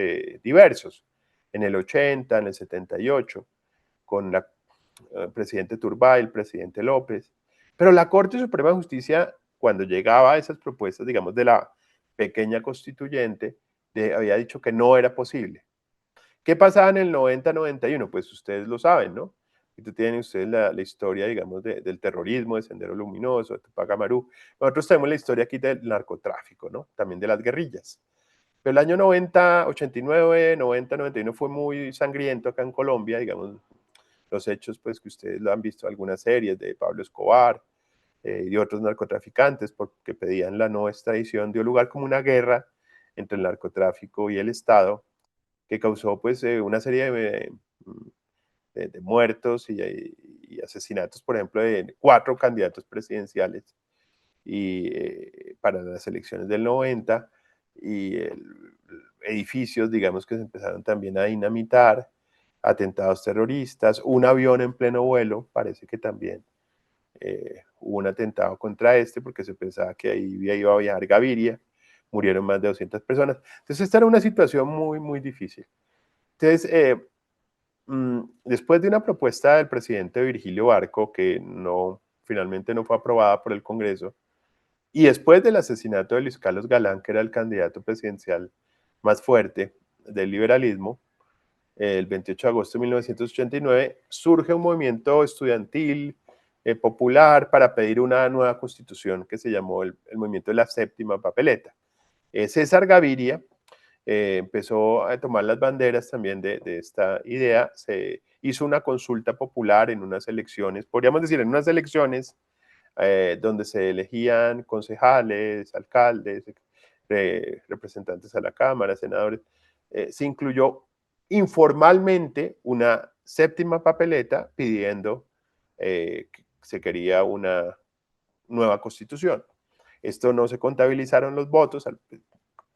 diversos, en el 80, en el 78, con el presidente Turbay, el presidente López. Pero la Corte Suprema de Justicia, cuando llegaba a esas propuestas, digamos, de la pequeña constituyente, había dicho que no era posible. ¿Qué pasaba en el 90-91? Pues ustedes lo saben, ¿no? Tienen ustedes la historia, digamos, del terrorismo, de Sendero Luminoso, de Tupac Amaru. Nosotros tenemos la historia aquí del narcotráfico, ¿no? También de las guerrillas. Pero el año 90, 89, 90, 91 fue muy sangriento acá en Colombia, digamos, los hechos, pues, que ustedes lo han visto en algunas series de Pablo Escobar y otros narcotraficantes, porque pedían la no extradición, dio lugar como una guerra entre el narcotráfico y el Estado, que causó, pues, una serie de muertos y asesinatos, por ejemplo, de 4 candidatos presidenciales y, para las elecciones del 90, y edificios, digamos, que se empezaron también a dinamitar, atentados terroristas, un avión en pleno vuelo, parece que también hubo un atentado contra porque se pensaba que ahí iba a viajar Gaviria, murieron más de 200 personas. Entonces esta era una situación muy, muy difícil. Entonces, después de una propuesta del presidente Virgilio Barco, que finalmente no fue aprobada por el Congreso, y después del asesinato de Luis Carlos Galán, que era el candidato presidencial más fuerte del liberalismo, el 28 de agosto de 1989, surge un movimiento estudiantil popular para pedir una nueva constitución que se llamó el movimiento de la séptima papeleta. César Gaviria empezó a tomar las banderas también de esta idea, se hizo una consulta popular en unas elecciones, podríamos decir en unas elecciones donde se elegían concejales, alcaldes, representantes a la Cámara, senadores, se incluyó informalmente una séptima papeleta pidiendo que se quería una nueva constitución. Esto no se contabilizaron los votos,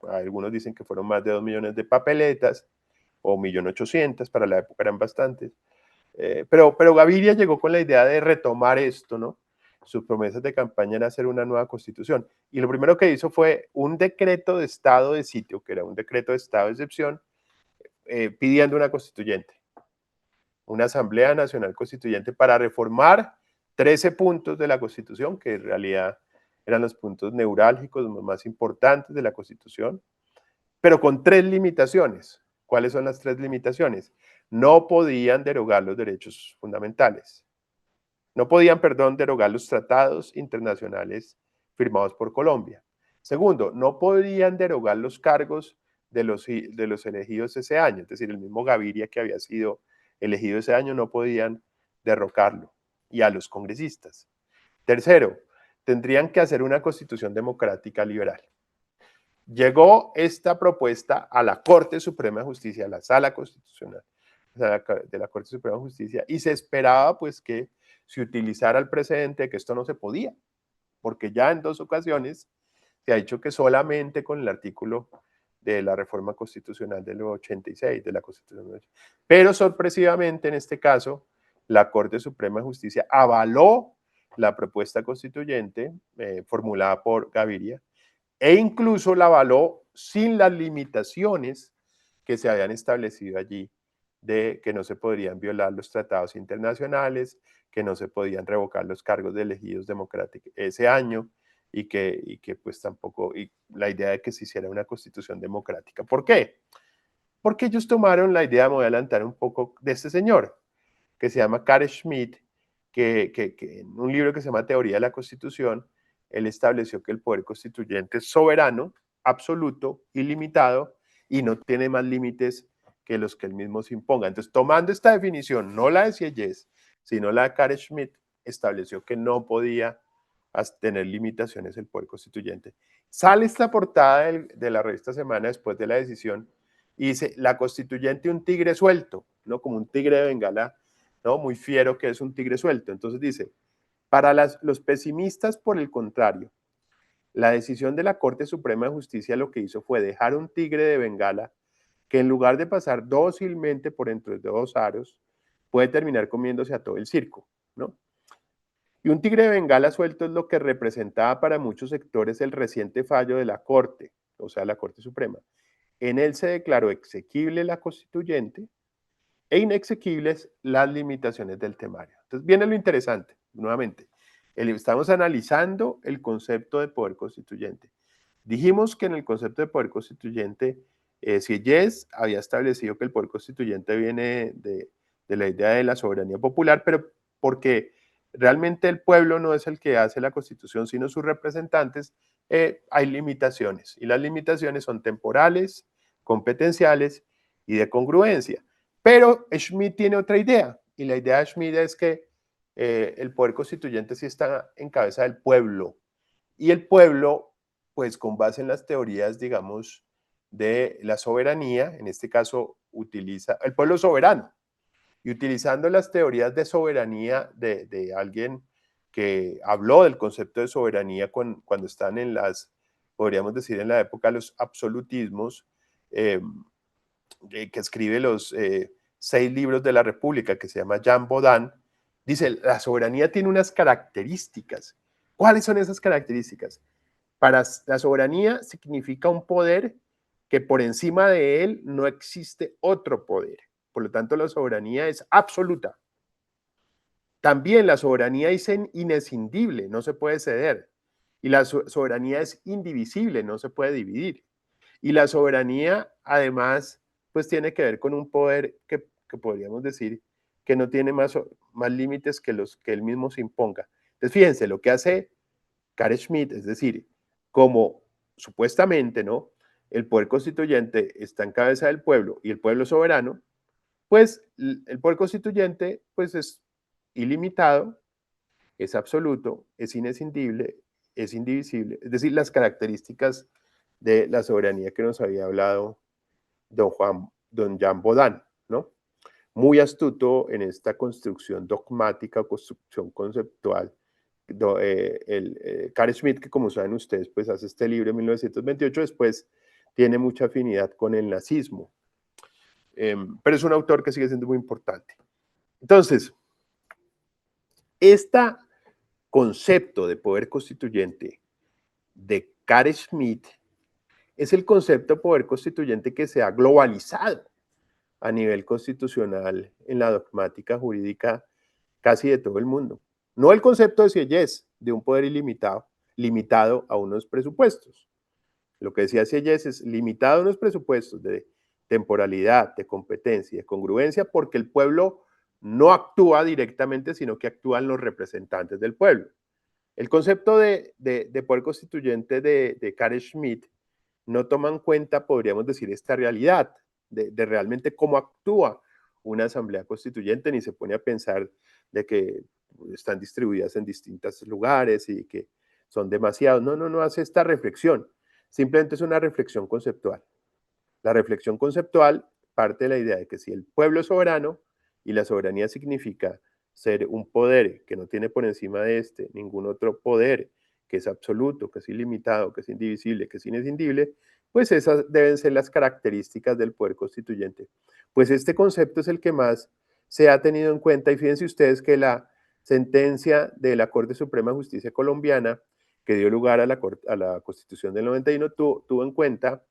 algunos dicen que fueron más de 2 millones de papeletas, o 1.800.000, para la época eran bastantes. Pero Gaviria llegó con la idea de retomar esto, ¿no? Sus promesas de campaña era hacer una nueva constitución. Y lo primero que hizo fue un decreto de estado de sitio, que era un decreto de estado de excepción, pidiendo una constituyente, una Asamblea Nacional Constituyente para reformar 13 puntos de la Constitución, que en realidad eran los puntos neurálgicos más importantes de la Constitución, pero con 3 limitaciones. ¿Cuáles son las 3 limitaciones? No podían derogar los derechos fundamentales. No podían, perdón, derogar los tratados internacionales firmados por Colombia. Segundo, no podían derogar los cargos de los elegidos ese año, es decir, el mismo Gaviria que había sido elegido ese año no podían derrocarlo, y a los congresistas. Tercero, tendrían que hacer una constitución democrática liberal. Llegó esta propuesta a la Corte Suprema de Justicia, a la Sala Constitucional de la Corte Suprema de Justicia, y se esperaba pues que se utilizara el precedente de que esto no se podía, porque ya en 2 ocasiones se ha dicho que solamente con el artículo de la reforma constitucional del 86, de la Constitución. Pero sorpresivamente en este caso, la Corte Suprema de Justicia avaló la propuesta constituyente formulada por Gaviria, e incluso la avaló sin las limitaciones que se habían establecido allí, de que no se podrían violar los tratados internacionales, que no se podían revocar los cargos de elegidos democráticos ese año, y que pues tampoco, y la idea de que se hiciera una constitución democrática. ¿Por qué? Porque ellos tomaron la idea, me voy a adelantar un poco, de este señor, que se llama Carl Schmitt, que en un libro que se llama Teoría de la Constitución, él estableció que el poder constituyente es soberano, absoluto, ilimitado, y no tiene más límites que los que él mismo se imponga. Entonces, tomando esta definición, no la de Sieyès, sino la de Carl Schmitt, estableció que no podía tener limitaciones el poder constituyente. Sale esta portada de la revista Semana después de la decisión y dice, la constituyente un tigre suelto, ¿no? Como un tigre de Bengala, ¿no? Muy fiero que es un tigre suelto. Entonces dice, para los pesimistas, por el contrario, la decisión de la Corte Suprema de Justicia lo que hizo fue dejar un tigre de Bengala que en lugar de pasar dócilmente por entre 2 aros, puede terminar comiéndose a todo el circo, ¿no? Y un tigre de Bengala suelto es lo que representaba para muchos sectores el reciente fallo de la Corte, o sea, la Corte Suprema. En él se declaró exequible la constituyente e inexequibles las limitaciones del temario. Entonces viene lo interesante, nuevamente. Estamos analizando el concepto de poder constituyente. Dijimos que en el concepto de poder constituyente, Sieyès había establecido que el poder constituyente viene de la idea de la soberanía popular, pero porque realmente el pueblo no es el que hace la constitución, sino sus representantes, hay limitaciones. Y las limitaciones son temporales, competenciales y de congruencia. Pero Schmitt tiene otra idea, y la idea de Schmitt es que el poder constituyente sí está en cabeza del pueblo, y el pueblo, pues con base en las teorías, digamos, de la soberanía, en este caso utiliza, el pueblo soberano, y utilizando las teorías de soberanía de alguien que habló del concepto de soberanía cuando están en las, podríamos decir, en la época de los absolutismos, que escribe los 6 libros de la República, que se llama Jean Bodin, dice, la soberanía tiene unas características. ¿Cuáles son esas características? Para la soberanía significa un poder que por encima de él no existe otro poder. Por lo tanto, la soberanía es absoluta. También la soberanía es inescindible, no se puede ceder. Y la soberanía es indivisible, no se puede dividir. Y la soberanía, además, pues tiene que ver con un poder que podríamos decir que no tiene más límites que los que él mismo se imponga. Entonces, fíjense, lo que hace Carl Schmitt, es decir, como supuestamente, ¿no?, el poder constituyente está en cabeza del pueblo y el pueblo es soberano, pues el poder constituyente pues es ilimitado, es absoluto, es inescindible, es indivisible, es decir, las características de la soberanía que nos había hablado don Jean Bodin, ¿no? Muy astuto en esta construcción dogmática o construcción conceptual Carl Schmitt, que como saben ustedes, pues hace este libro en 1928, después tiene mucha afinidad con el nazismo. Pero es un autor que sigue siendo muy importante. Entonces, este concepto de poder constituyente de Carl Schmitt es el concepto de poder constituyente que se ha globalizado a nivel constitucional en la dogmática jurídica casi de todo el mundo. No el concepto de Sieyès, de un poder ilimitado, limitado a unos presupuestos. Lo que decía Sieyès es limitado a unos presupuestos de temporalidad, de competencia y de congruencia, porque el pueblo no actúa directamente, sino que actúan los representantes del pueblo. El concepto de poder constituyente de Carl Schmitt no toma en cuenta, podríamos decir, esta realidad de realmente cómo actúa una asamblea constituyente, ni se pone a pensar de que están distribuidas en distintos lugares y que son demasiados. No hace esta reflexión. Simplemente es una reflexión conceptual. La reflexión conceptual parte de la idea de que si el pueblo es soberano, y la soberanía significa ser un poder que no tiene por encima de ningún otro poder, que es absoluto, que es ilimitado, que es indivisible, que es inescindible, pues esas deben ser las características del poder constituyente. Pues este concepto es el que más se ha tenido en cuenta, y fíjense ustedes que la sentencia de la Corte Suprema de Justicia colombiana, que dio lugar a la Constitución del 91, tuvo en cuenta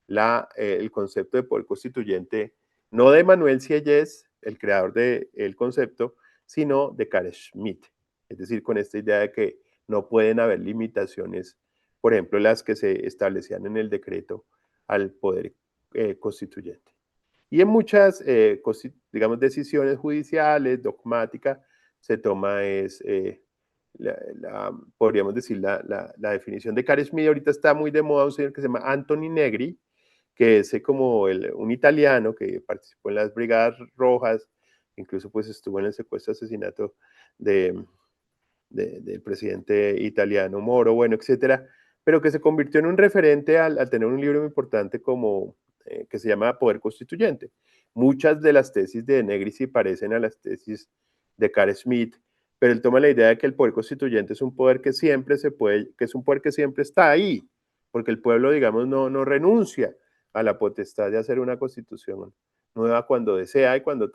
el concepto de poder constituyente, no de Manuel Sieyès, el creador del concepto, sino de Carl Schmitt. Es decir, con esta idea de que no pueden haber limitaciones, por ejemplo, las que se establecían en el decreto al poder constituyente. Y en muchas, digamos, decisiones judiciales, dogmáticas, se toma podríamos decir, la definición de Carl Schmitt. Ahorita está muy de moda un señor que se llama Anthony Negri, que es como un italiano que participó en las Brigadas Rojas, incluso pues estuvo en el secuestro y asesinato del presidente italiano Moro, bueno, etcétera, pero que se convirtió en un referente al tener un libro muy importante como que se llama Poder Constituyente. Muchas de las tesis de Negri sí parecen a las tesis de Carl Schmitt, pero él toma la idea de que el poder constituyente es un poder que siempre que es un poder que siempre está ahí, porque el pueblo, digamos, no renuncia a la potestad de hacer una constitución nueva cuando desea y cuando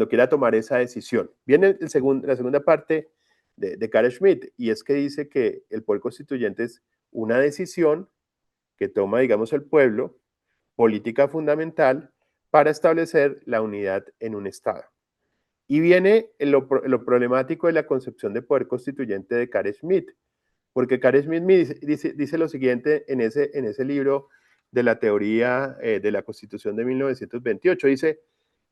quiera tomar esa decisión. Viene la segunda parte de Carl Schmitt, y es que dice que el poder constituyente es una decisión que toma, digamos, el pueblo, política fundamental, para establecer la unidad en un Estado. Y viene lo problemático de la concepción de poder constituyente de Carl Schmitt, porque Carl Schmitt dice lo siguiente en ese libro de la teoría de la Constitución de 1928. Dice,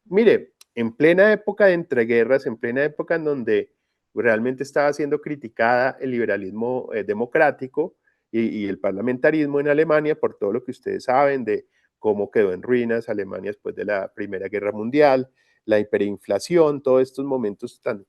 mire, en plena época de entreguerras, en plena época en donde realmente estaba siendo criticada el liberalismo democrático y el parlamentarismo en Alemania, por todo lo que ustedes saben de cómo quedó en ruinas Alemania después de la Primera Guerra Mundial, la hiperinflación, todos estos momentos tan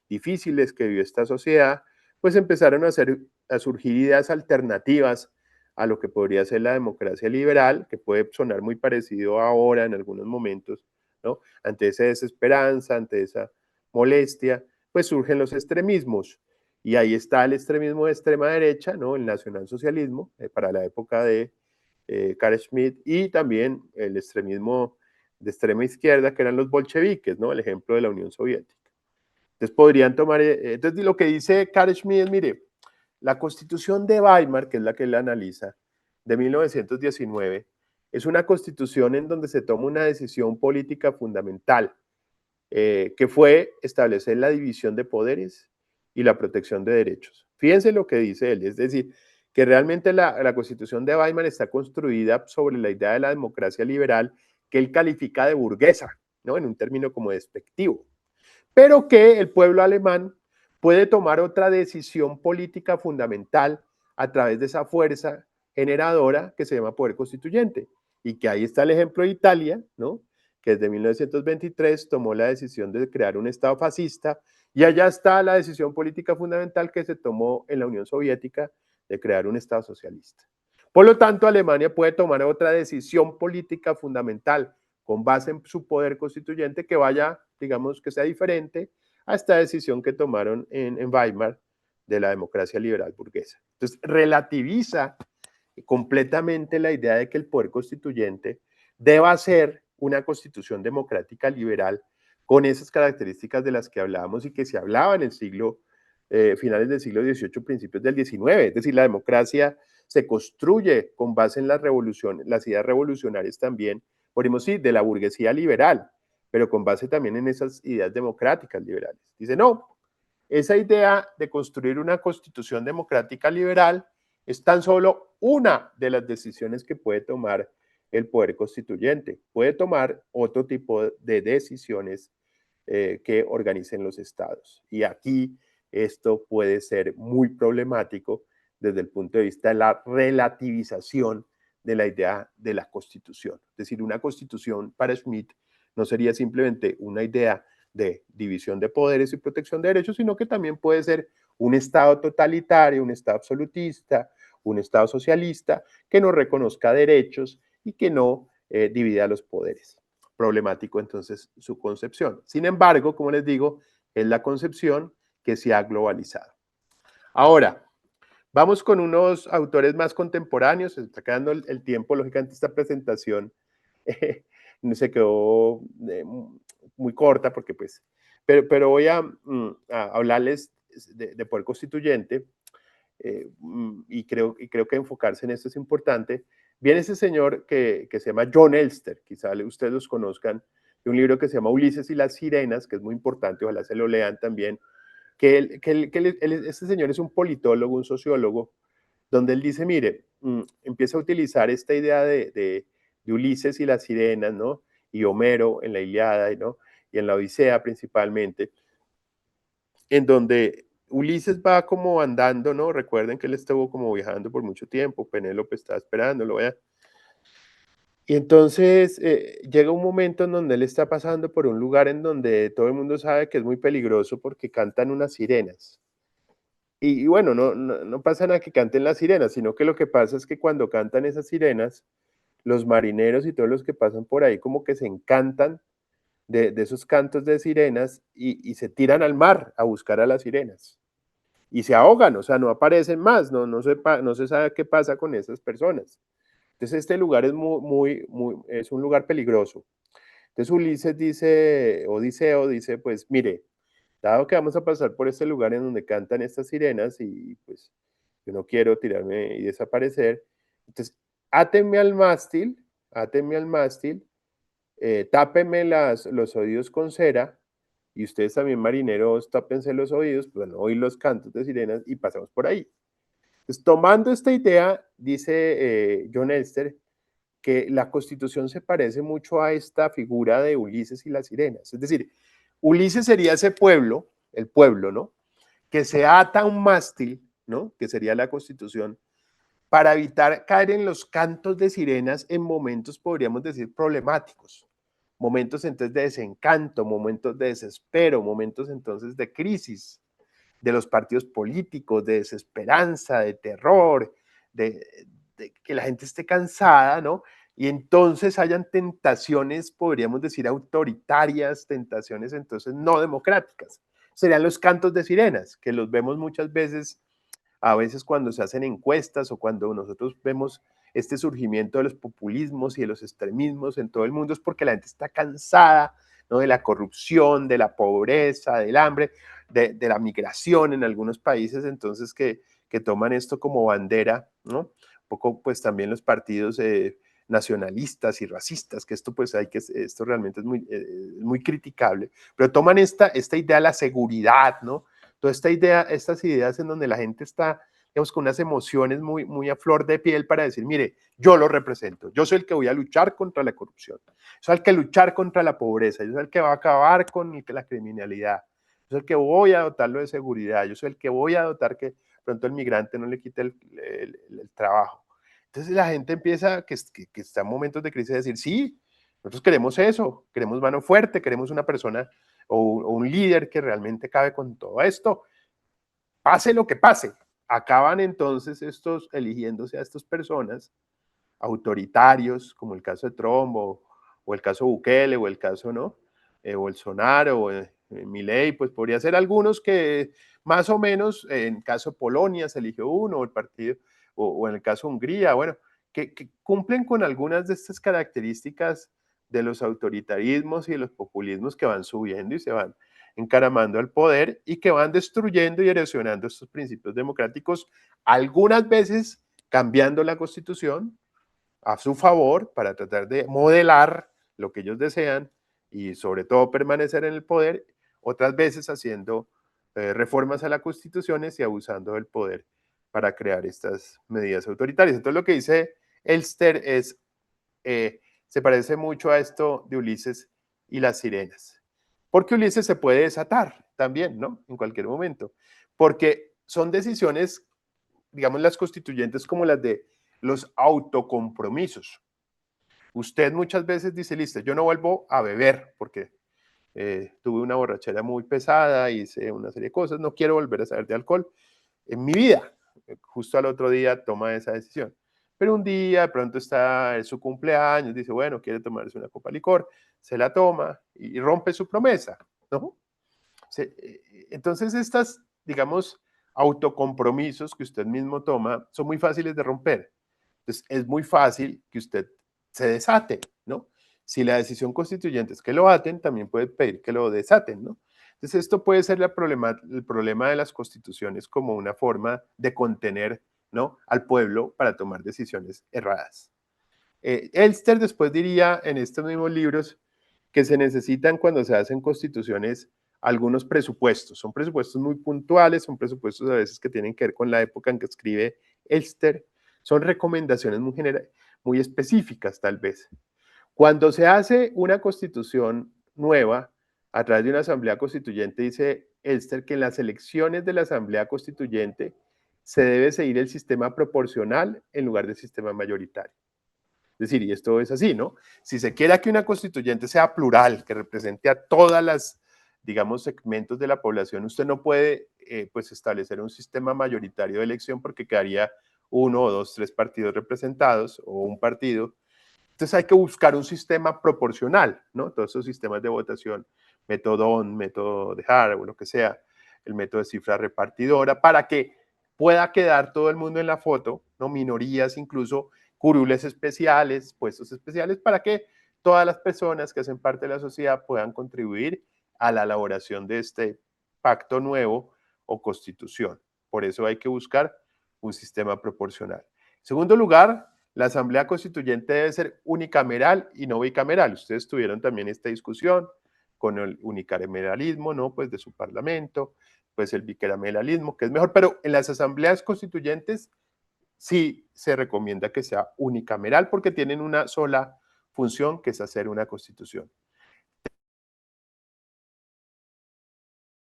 difíciles que vivió esta sociedad, pues empezaron a surgir ideas alternativas a lo que podría ser la democracia liberal, que puede sonar muy parecido ahora en algunos momentos, ¿no? Ante esa desesperanza, ante esa molestia, pues surgen los extremismos. Y ahí está el extremismo de extrema derecha, ¿no? El nacionalsocialismo, para la época de Carl Schmitt, y también el extremismo de extrema izquierda, que eran los bolcheviques, ¿no? El ejemplo de la Unión Soviética. Entonces podrían tomar, entonces lo que dice Carl Schmitt es, mire, la Constitución de Weimar, que es la que él analiza, de 1919, es una constitución en donde se toma una decisión política fundamental, que fue establecer la división de poderes y la protección de derechos. Fíjense lo que dice él, es decir, que realmente la Constitución de Weimar está construida sobre la idea de la democracia liberal, que él califica de burguesa, ¿no? En un término como despectivo, pero que el pueblo alemán puede tomar otra decisión política fundamental a través de esa fuerza generadora que se llama poder constituyente, y que ahí está el ejemplo de Italia, ¿no? Que desde 1923 tomó la decisión de crear un Estado fascista, y allá está la decisión política fundamental que se tomó en la Unión Soviética de crear un Estado socialista. Por lo tanto, Alemania puede tomar otra decisión política fundamental con base en su poder constituyente que vaya, digamos, que sea diferente a esta decisión que tomaron en Weimar de la democracia liberal burguesa. Entonces, relativiza completamente la idea de que el poder constituyente deba ser una constitución democrática liberal con esas características de las que hablábamos y que se hablaba en el finales del siglo XVIII, principios del XIX. Es decir, la democracia se construye con base en las ideas revolucionarias también, podemos decir, de la burguesía liberal, pero con base también en esas ideas democráticas liberales. Dice, no, esa idea de construir una constitución democrática liberal es tan solo una de las decisiones que puede tomar el poder constituyente. Puede tomar otro tipo de decisiones que organicen los estados. Y aquí esto puede ser muy problemático desde el punto de vista de la relativización de la idea de la constitución. Es decir, una constitución para Schmitt no sería simplemente una idea de división de poderes y protección de derechos, sino que también puede ser un Estado totalitario, un Estado absolutista, un Estado socialista, que no reconozca derechos y que no divida los poderes. Problemático entonces su concepción. Sin embargo, como les digo, es la concepción que se ha globalizado. Ahora, vamos con unos autores más contemporáneos. Se está quedando el tiempo, lógicamente, esta presentación se quedó muy corta porque pues, pero voy a hablarles de poder constituyente y creo que enfocarse en esto es importante. Viene ese señor que se llama John Elster, quizá ustedes los conozcan, de un libro que se llama Ulises y las sirenas, que es muy importante, ojalá se lo lean también, este señor es un politólogo, un sociólogo, donde él dice, mire, empieza a utilizar esta idea de Ulises y las sirenas, ¿no? Y Homero en la Ilíada, ¿no? Y en la Odisea principalmente, en donde Ulises va como andando, ¿no? Recuerden que él estuvo como viajando por mucho tiempo, Penélope estaba esperándolo, ¿verdad? Y entonces llega un momento en donde él está pasando por un lugar en donde todo el mundo sabe que es muy peligroso porque cantan unas sirenas. Y bueno, no pasa nada que canten las sirenas, sino que lo que pasa es que cuando cantan esas sirenas, los marineros y todos los que pasan por ahí como que se encantan de esos cantos de sirenas y se tiran al mar a buscar a las sirenas. Y se ahogan, o sea, no aparecen más, no se sabe qué pasa con esas personas. Entonces este lugar es es un lugar peligroso. Entonces Ulises dice, Odiseo dice, pues mire, dado que vamos a pasar por este lugar en donde cantan estas sirenas y pues yo no quiero tirarme y desaparecer, entonces átenme al mástil, tápenme los oídos con cera y ustedes también marineros tápense los oídos, pues no oír los cantos de sirenas y pasamos por ahí. Entonces, tomando esta idea, dice John Elster, que la Constitución se parece mucho a esta figura de Ulises y las sirenas. Es decir, Ulises sería ese pueblo, el pueblo, ¿no? Que se ata a un mástil, ¿no? Que sería la Constitución, para evitar caer en los cantos de sirenas en momentos, podríamos decir, problemáticos. Momentos entonces de desencanto, momentos de desespero, momentos entonces de crisis de los partidos políticos, de desesperanza, de terror, de que la gente esté cansada, ¿no? Y entonces hayan tentaciones, podríamos decir, autoritarias, tentaciones entonces no democráticas. Serían los cantos de sirenas, que los vemos muchas veces, a veces cuando se hacen encuestas o cuando nosotros vemos este surgimiento de los populismos y de los extremismos en todo el mundo, es porque la gente está cansada, ¿no? De la corrupción, de la pobreza, del hambre, de la migración en algunos países, entonces que toman esto como bandera, ¿no? Un poco pues también los partidos nacionalistas y racistas, que esto pues esto realmente es muy criticable, pero toman esta idea de la seguridad, ¿no? Toda esta idea, estas ideas en donde la gente está, digamos, con unas emociones muy a flor de piel para decir, mire, yo lo represento, yo soy el que voy a luchar contra la corrupción, yo soy el que luchar contra la pobreza, yo soy el que va a acabar con la criminalidad, yo soy el que voy a dotarlo de seguridad, yo soy el que voy a dotar que pronto el migrante no le quite el trabajo. Entonces la gente empieza, que está en momentos de crisis, a decir, sí, nosotros queremos eso, queremos mano fuerte, queremos una persona o un líder que realmente cabe con todo esto. Pase lo que pase, acaban entonces estos eligiéndose a estas personas autoritarios, como el caso de Trump o el caso Bukele o el caso, ¿no? Bolsonaro Milei, pues podría ser algunos que más o menos, en caso de Polonia se eligió uno, o el partido, o en el caso de Hungría, bueno, que cumplen con algunas de estas características de los autoritarismos y de los populismos que van subiendo y se van encaramando al poder y que van destruyendo y erosionando estos principios democráticos, algunas veces cambiando la constitución a su favor para tratar de modelar lo que ellos desean y sobre todo permanecer en el poder, otras veces haciendo reformas a las constituciones y abusando del poder para crear estas medidas autoritarias. Entonces lo que dice Elster es, se parece mucho a esto de Ulises y las sirenas, porque Ulises se puede desatar también, ¿no? En cualquier momento, porque son decisiones, digamos, las constituyentes como las de los autocompromisos. Usted muchas veces dice, listo, yo no vuelvo a beber porque tuve una borrachera muy pesada, hice una serie de cosas, no quiero volver a saber de alcohol en mi vida. Justo al otro día toma esa decisión. Pero un día de pronto está en su cumpleaños, dice, bueno, quiere tomarse una copa de licor, se la toma y rompe su promesa, ¿no? Entonces estas, digamos, autocompromisos que usted mismo toma son muy fáciles de romper. Entonces es muy fácil que usted se desate, ¿no? Si la decisión constituyente es que lo aten, también puede pedir que lo desaten, ¿no? Entonces esto puede ser el problema de las constituciones como una forma de contener, ¿no?, al pueblo para tomar decisiones erradas. Elster después diría en estos mismos libros que se necesitan cuando se hacen constituciones algunos presupuestos. Son presupuestos muy puntuales, son presupuestos a veces que tienen que ver con la época en que escribe Elster. Son recomendaciones muy específicas tal vez. Cuando se hace una constitución nueva a través de una asamblea constituyente, dice Elster que en las elecciones de la asamblea constituyente se debe seguir el sistema proporcional en lugar del sistema mayoritario. Es decir, y esto es así, ¿no? Si se quiere que una constituyente sea plural, que represente a todas las, digamos, segmentos de la población, usted no puede, pues, establecer un sistema mayoritario de elección porque quedaría 1 o 2, 3 partidos representados o un partido. Entonces hay que buscar un sistema proporcional, ¿no? Todos esos sistemas de votación, método Don, método de Hart o lo que sea, el método de cifra repartidora, para que pueda quedar todo el mundo en la foto, ¿no? Minorías incluso, curules especiales, puestos especiales, para que todas las personas que hacen parte de la sociedad puedan contribuir a la elaboración de este pacto nuevo o constitución. Por eso hay que buscar un sistema proporcional. En segundo lugar, la Asamblea Constituyente debe ser unicameral y no bicameral. Ustedes tuvieron también esta discusión con el unicameralismo, ¿no? Pues de su parlamento, pues el bicameralismo, que es mejor, pero en las asambleas constituyentes sí se recomienda que sea unicameral porque tienen una sola función, que es hacer una constitución.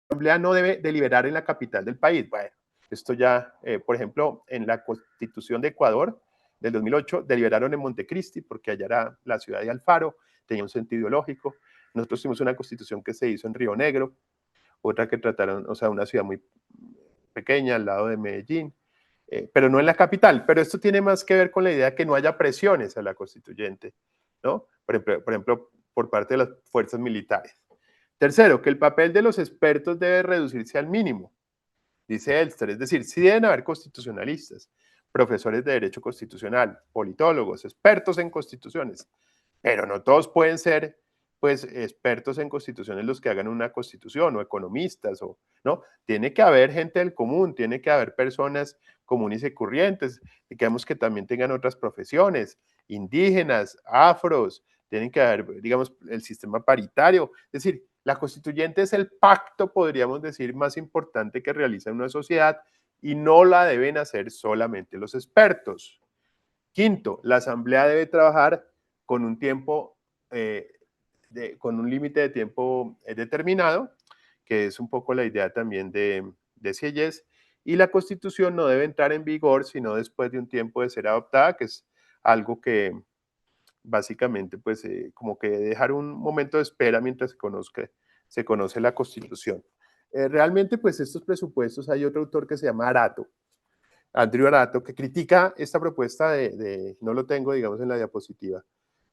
La asamblea no debe deliberar en la capital del país. Bueno, esto ya, por ejemplo, en la Constitución de Ecuador del 2008, deliberaron en Montecristi porque allá era la ciudad de Alfaro, tenía un sentido lógico. Nosotros tuvimos una constitución que se hizo en Río Negro, otra que trataron, o sea, una ciudad muy pequeña al lado de Medellín, pero no en la capital. Pero esto tiene más que ver con la idea de que no haya presiones a la constituyente, ¿no? Por ejemplo, por parte de las fuerzas militares. Tercero, que el papel de los expertos debe reducirse al mínimo, dice Elster, es decir, sí deben haber constitucionalistas, profesores de derecho constitucional, politólogos, expertos en constituciones, pero no todos pueden ser, pues, expertos en constituciones los que hagan una constitución, o economistas, o, ¿no? Tiene que haber gente del común, tiene que haber personas comunes y corrientes, digamos que también tengan otras profesiones, indígenas, afros, tienen que haber, digamos, el sistema paritario, es decir, la constituyente es el pacto, podríamos decir, más importante que realiza una sociedad y no la deben hacer solamente los expertos. Quinto, la asamblea debe trabajar con un tiempo, con un límite de tiempo determinado, que es un poco la idea también de Sieyès, y la constitución no debe entrar en vigor sino después de un tiempo de ser adoptada, que es algo que básicamente, pues, como que dejar un momento de espera mientras se conoce la Constitución. Realmente, pues, estos presupuestos, hay otro autor que se llama Arato, Andrew Arato, que critica esta propuesta no lo tengo, digamos, en la diapositiva,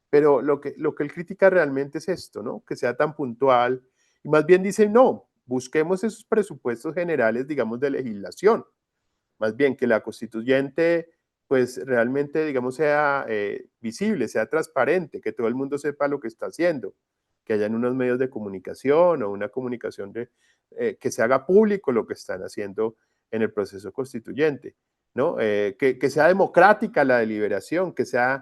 pero lo que él critica realmente es esto, ¿no? Que sea tan puntual, y más bien dicen, no, busquemos esos presupuestos generales, digamos, de legislación, más bien que la constituyente pues realmente, digamos, sea visible, sea transparente, que todo el mundo sepa lo que está haciendo, que hayan unos medios de comunicación o una comunicación que se haga público lo que están haciendo en el proceso constituyente, ¿no? Que sea democrática la deliberación, que se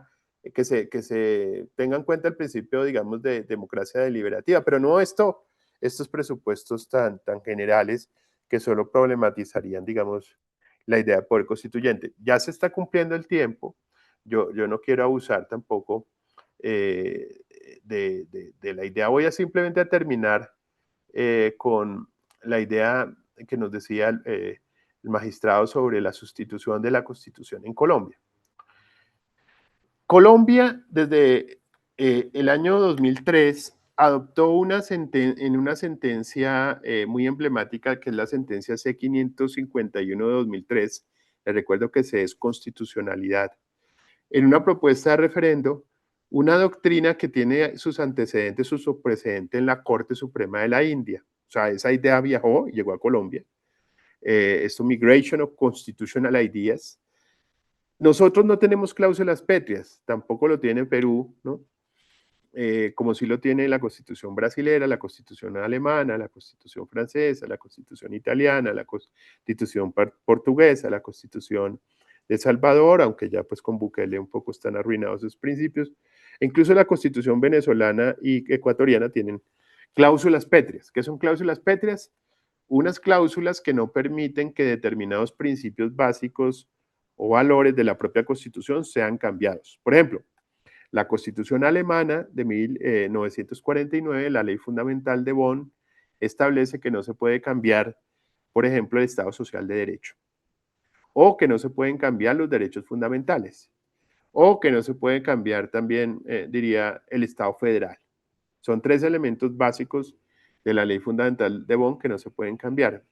tenga en cuenta el principio, digamos, de democracia deliberativa, pero no estos presupuestos tan generales que solo problematizarían, digamos, la idea de poder constituyente. Ya se está cumpliendo el tiempo, yo no quiero abusar tampoco de la idea. Voy a simplemente terminar con la idea que nos decía el magistrado sobre la sustitución de la Constitución en Colombia. Colombia, desde el año 2003, adoptó en una sentencia muy emblemática, que es la sentencia C-551 de 2003, les recuerdo que es constitucionalidad, en una propuesta de referendo, una doctrina que tiene sus antecedentes, su precedente en la Corte Suprema de la India. O sea, esa idea viajó y llegó a Colombia. Esto, Migration of Constitutional Ideas. Nosotros no tenemos cláusulas pétreas, tampoco lo tiene Perú, ¿no? Como sí lo tiene la Constitución brasilera, la Constitución alemana, la Constitución francesa, la Constitución italiana, la Constitución portuguesa, la Constitución de Salvador, aunque ya pues con Bukele un poco están arruinados sus principios. E incluso la Constitución venezolana y ecuatoriana tienen cláusulas pétreas. ¿Qué son cláusulas pétreas? Unas cláusulas que no permiten que determinados principios básicos o valores de la propia Constitución sean cambiados. Por ejemplo, la Constitución alemana de 1949, la Ley Fundamental de Bonn, establece que no se puede cambiar, por ejemplo, el Estado Social de Derecho, o que no se pueden cambiar los derechos fundamentales, o que no se puede cambiar también, diría, el Estado federal. Son tres elementos básicos de la Ley Fundamental de Bonn que no se pueden cambiar.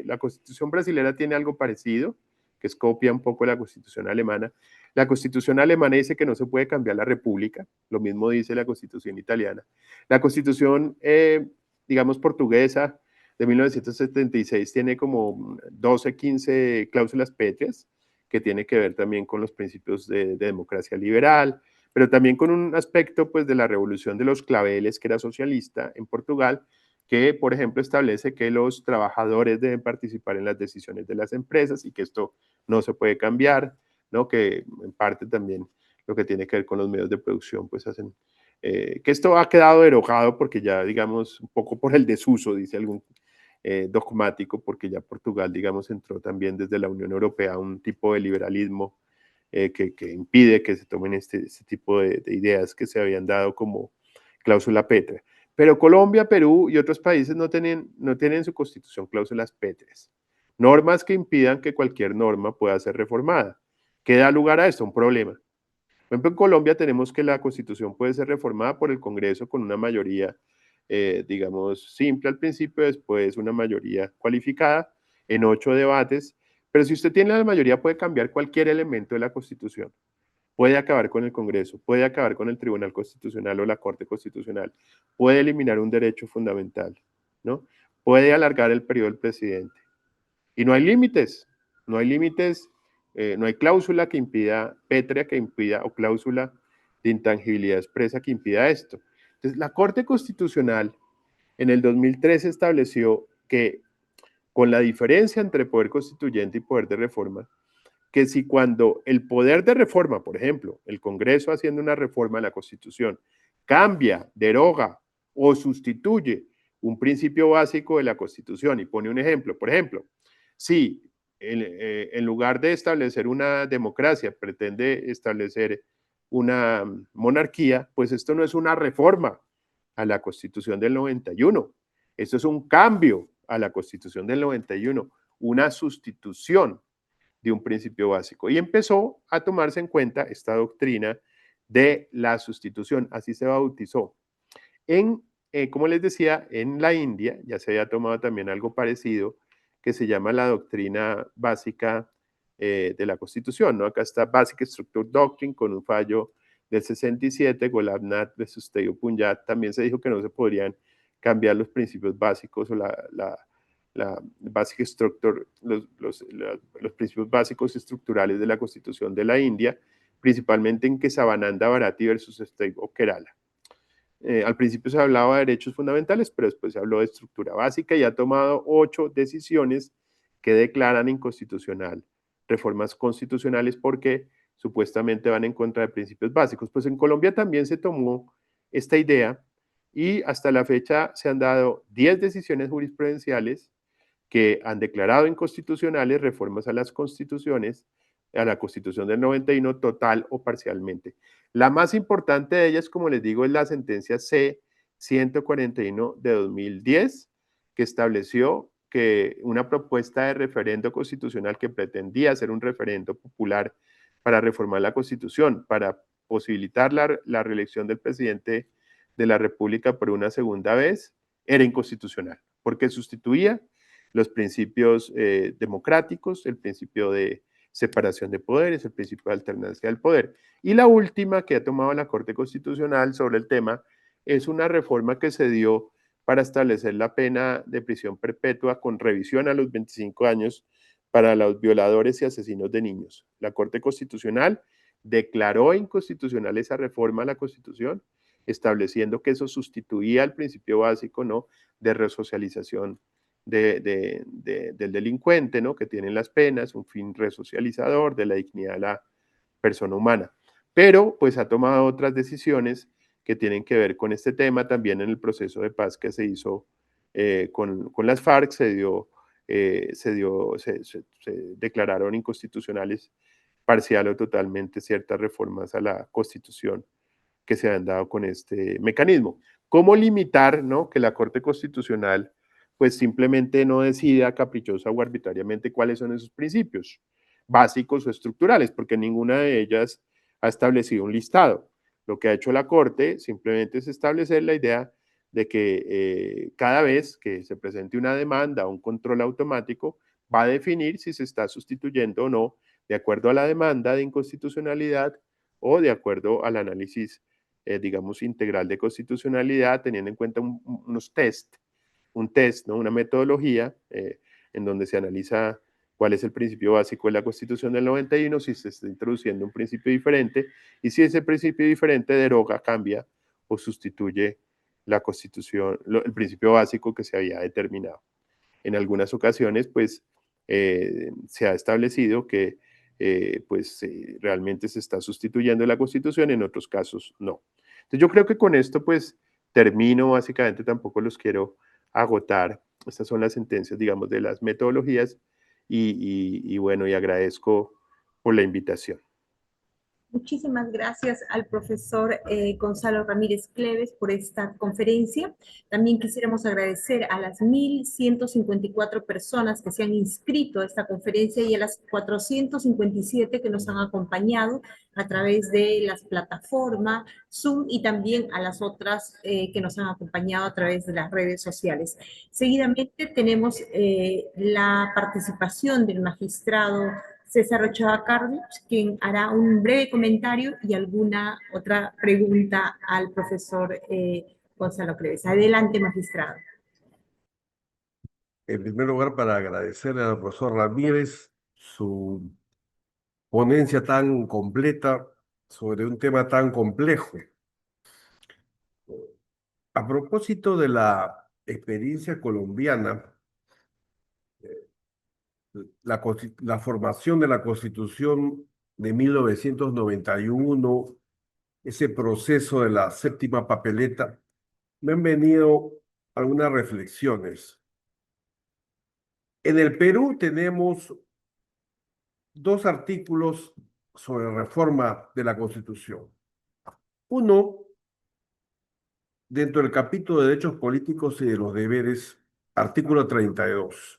La Constitución brasilera tiene algo parecido, que es copia un poco de la Constitución alemana. La Constitución alemana dice que no se puede cambiar la República, lo mismo dice la Constitución italiana. La Constitución, digamos, portuguesa de 1976 tiene como 12, 15 cláusulas pétreas, que tiene que ver también con los principios de democracia liberal, pero también con un aspecto pues de la revolución de los claveles, que era socialista en Portugal, que por ejemplo establece que los trabajadores deben participar en las decisiones de las empresas y que esto no se puede cambiar, ¿no? Que en parte también lo que tiene que ver con los medios de producción pues hacen, que esto ha quedado derogado porque ya digamos un poco por el desuso, dice algún dogmático, porque ya Portugal digamos entró también desde la Unión Europea a un tipo de liberalismo que impide que se tomen este tipo de ideas que se habían dado como cláusula pétrea. Pero Colombia, Perú y otros países no tienen en su constitución cláusulas pétreas. Normas que impidan que cualquier norma pueda ser reformada. ¿Qué da lugar a esto? Un problema. Por ejemplo, en Colombia tenemos que la constitución puede ser reformada por el Congreso con una mayoría, digamos, simple al principio, después una mayoría cualificada en 8 debates. Pero si usted tiene la mayoría, puede cambiar cualquier elemento de la Constitución. Puede acabar con el Congreso, puede acabar con el Tribunal Constitucional o la Corte Constitucional, puede eliminar un derecho fundamental, ¿no? Puede alargar el periodo del presidente. Y no hay límites, no hay límites, no hay cláusula que impida, pétrea que impida, o cláusula de intangibilidad expresa que impida esto. Entonces, la Corte Constitucional en el 2013 estableció que, con la diferencia entre poder constituyente y poder de reforma, que si cuando el poder de reforma, por ejemplo, el Congreso haciendo una reforma a la Constitución, cambia, deroga o sustituye un principio básico de la Constitución, y pone un ejemplo, por ejemplo, si en lugar de establecer una democracia pretende establecer una monarquía, pues esto no es una reforma a la Constitución del 91, esto es un cambio a la Constitución del 91, una sustitución de un principio básico. Y empezó a tomarse en cuenta esta doctrina de la sustitución, así se bautizó. Como les decía, en la India ya se había tomado también algo parecido, que se llama la doctrina básica de la Constitución, ¿no? Acá está Basic Structure Doctrine, con un fallo del 67, Gulab Nath versus Punjab, también se dijo que no se podrían cambiar los principios básicos o la basic structure, los principios básicos estructurales de la Constitución de la India, principalmente en Kesavananda Bharati versus State of Kerala. Al principio se hablaba de derechos fundamentales, pero después se habló de estructura básica y ha tomado 8 decisiones que declaran inconstitucional reformas constitucionales porque supuestamente van en contra de principios básicos. Pues en Colombia también se tomó esta idea y hasta la fecha se han dado 10 decisiones jurisprudenciales que han declarado inconstitucionales reformas a las constituciones, a la Constitución del 91 total o parcialmente. La más importante de ellas, como les digo, es la sentencia C-141 de 2010, que estableció que una propuesta de referendo constitucional que pretendía ser un referendo popular para reformar la Constitución, para posibilitar la reelección del presidente de la República por una segunda vez, era inconstitucional, porque sustituía los principios democráticos, el principio de separación de poderes, el principio de alternancia del poder. Y la última que ha tomado la Corte Constitucional sobre el tema es una reforma que se dio para establecer la pena de prisión perpetua con revisión a los 25 años para los violadores y asesinos de niños. La Corte Constitucional declaró inconstitucional esa reforma a la Constitución, estableciendo que eso sustituía el principio básico, ¿no?, de resocialización del delincuente, ¿no?, que tienen las penas, un fin resocializador de la dignidad de la persona humana. Pero pues ha tomado otras decisiones que tienen que ver con este tema. También en el proceso de paz que se hizo con las FARC se declararon inconstitucionales parcial o totalmente ciertas reformas a la Constitución que se han dado con este mecanismo. ¿Cómo limitar, ¿no?, que la Corte Constitucional pues simplemente no decida caprichosa o arbitrariamente cuáles son esos principios básicos o estructurales? Porque ninguna de ellas ha establecido un listado. Lo que ha hecho la Corte simplemente es establecer la idea de que cada vez que se presente una demanda o un control automático, va a definir si se está sustituyendo o no de acuerdo a la demanda de inconstitucionalidad o de acuerdo al análisis, digamos, integral de constitucionalidad, teniendo en cuenta unos un test, ¿no?, una metodología en donde se analiza cuál es el principio básico de la Constitución del 91, si se está introduciendo un principio diferente y si ese principio diferente deroga, cambia o sustituye la Constitución, el principio básico que se había determinado. En algunas ocasiones, pues, se ha establecido que realmente se está sustituyendo la Constitución, en otros casos no. Entonces yo creo que con esto pues termino, básicamente tampoco los quiero agotar. Estas son las sentencias, digamos, de las metodologías y bueno, y agradezco por la invitación. Muchísimas gracias al profesor Gonzalo Ramírez Cleves por esta conferencia. También quisiéramos agradecer a las 1.154 personas que se han inscrito a esta conferencia y a las 457 que nos han acompañado a través de las plataformas Zoom y también a las otras que nos han acompañado a través de las redes sociales. Seguidamente tenemos la participación del magistrado César Ochoa Cardiff, quien hará un breve comentario y alguna otra pregunta al profesor Gonzalo Cleves. Adelante, magistrado. En primer lugar, para agradecerle al profesor Ramírez su ponencia tan completa sobre un tema tan complejo. A propósito de la experiencia colombiana, la formación de la Constitución de 1991, ese proceso de la séptima papeleta, me han venido algunas reflexiones. En el Perú tenemos 2 artículos sobre reforma de la Constitución. Uno, dentro del capítulo de derechos políticos y de los deberes, artículo 32.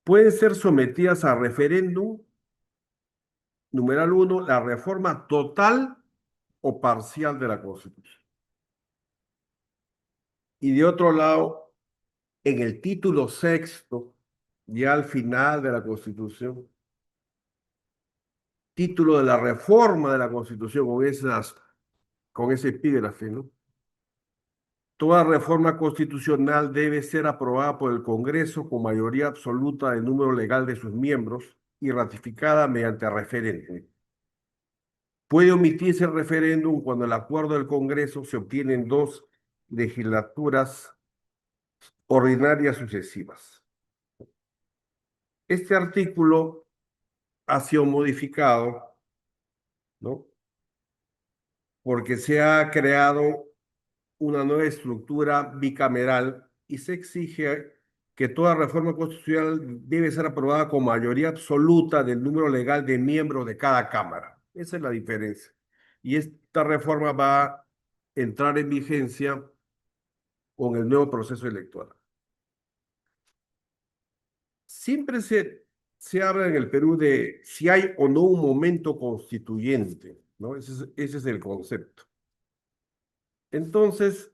Pueden ser sometidas a referéndum, numeral 1, la reforma total o parcial de la Constitución. Y de otro lado, en el título 6º, ya al final de la Constitución, título de la reforma de la Constitución, con ese epígrafe, ¿no? Toda reforma constitucional debe ser aprobada por el Congreso con mayoría absoluta del número legal de sus miembros y ratificada mediante referéndum. Puede omitirse el referéndum cuando el acuerdo del Congreso se obtiene en 2 legislaturas ordinarias sucesivas. Este artículo ha sido modificado, ¿no? Porque se ha creado una nueva estructura bicameral y se exige que toda reforma constitucional debe ser aprobada con mayoría absoluta del número legal de miembros de cada Cámara. Esa es la diferencia. Y esta reforma va a entrar en vigencia con el nuevo proceso electoral. Siempre se habla en el Perú de si hay o no un momento constituyente, ¿no? Ese es el concepto. Entonces,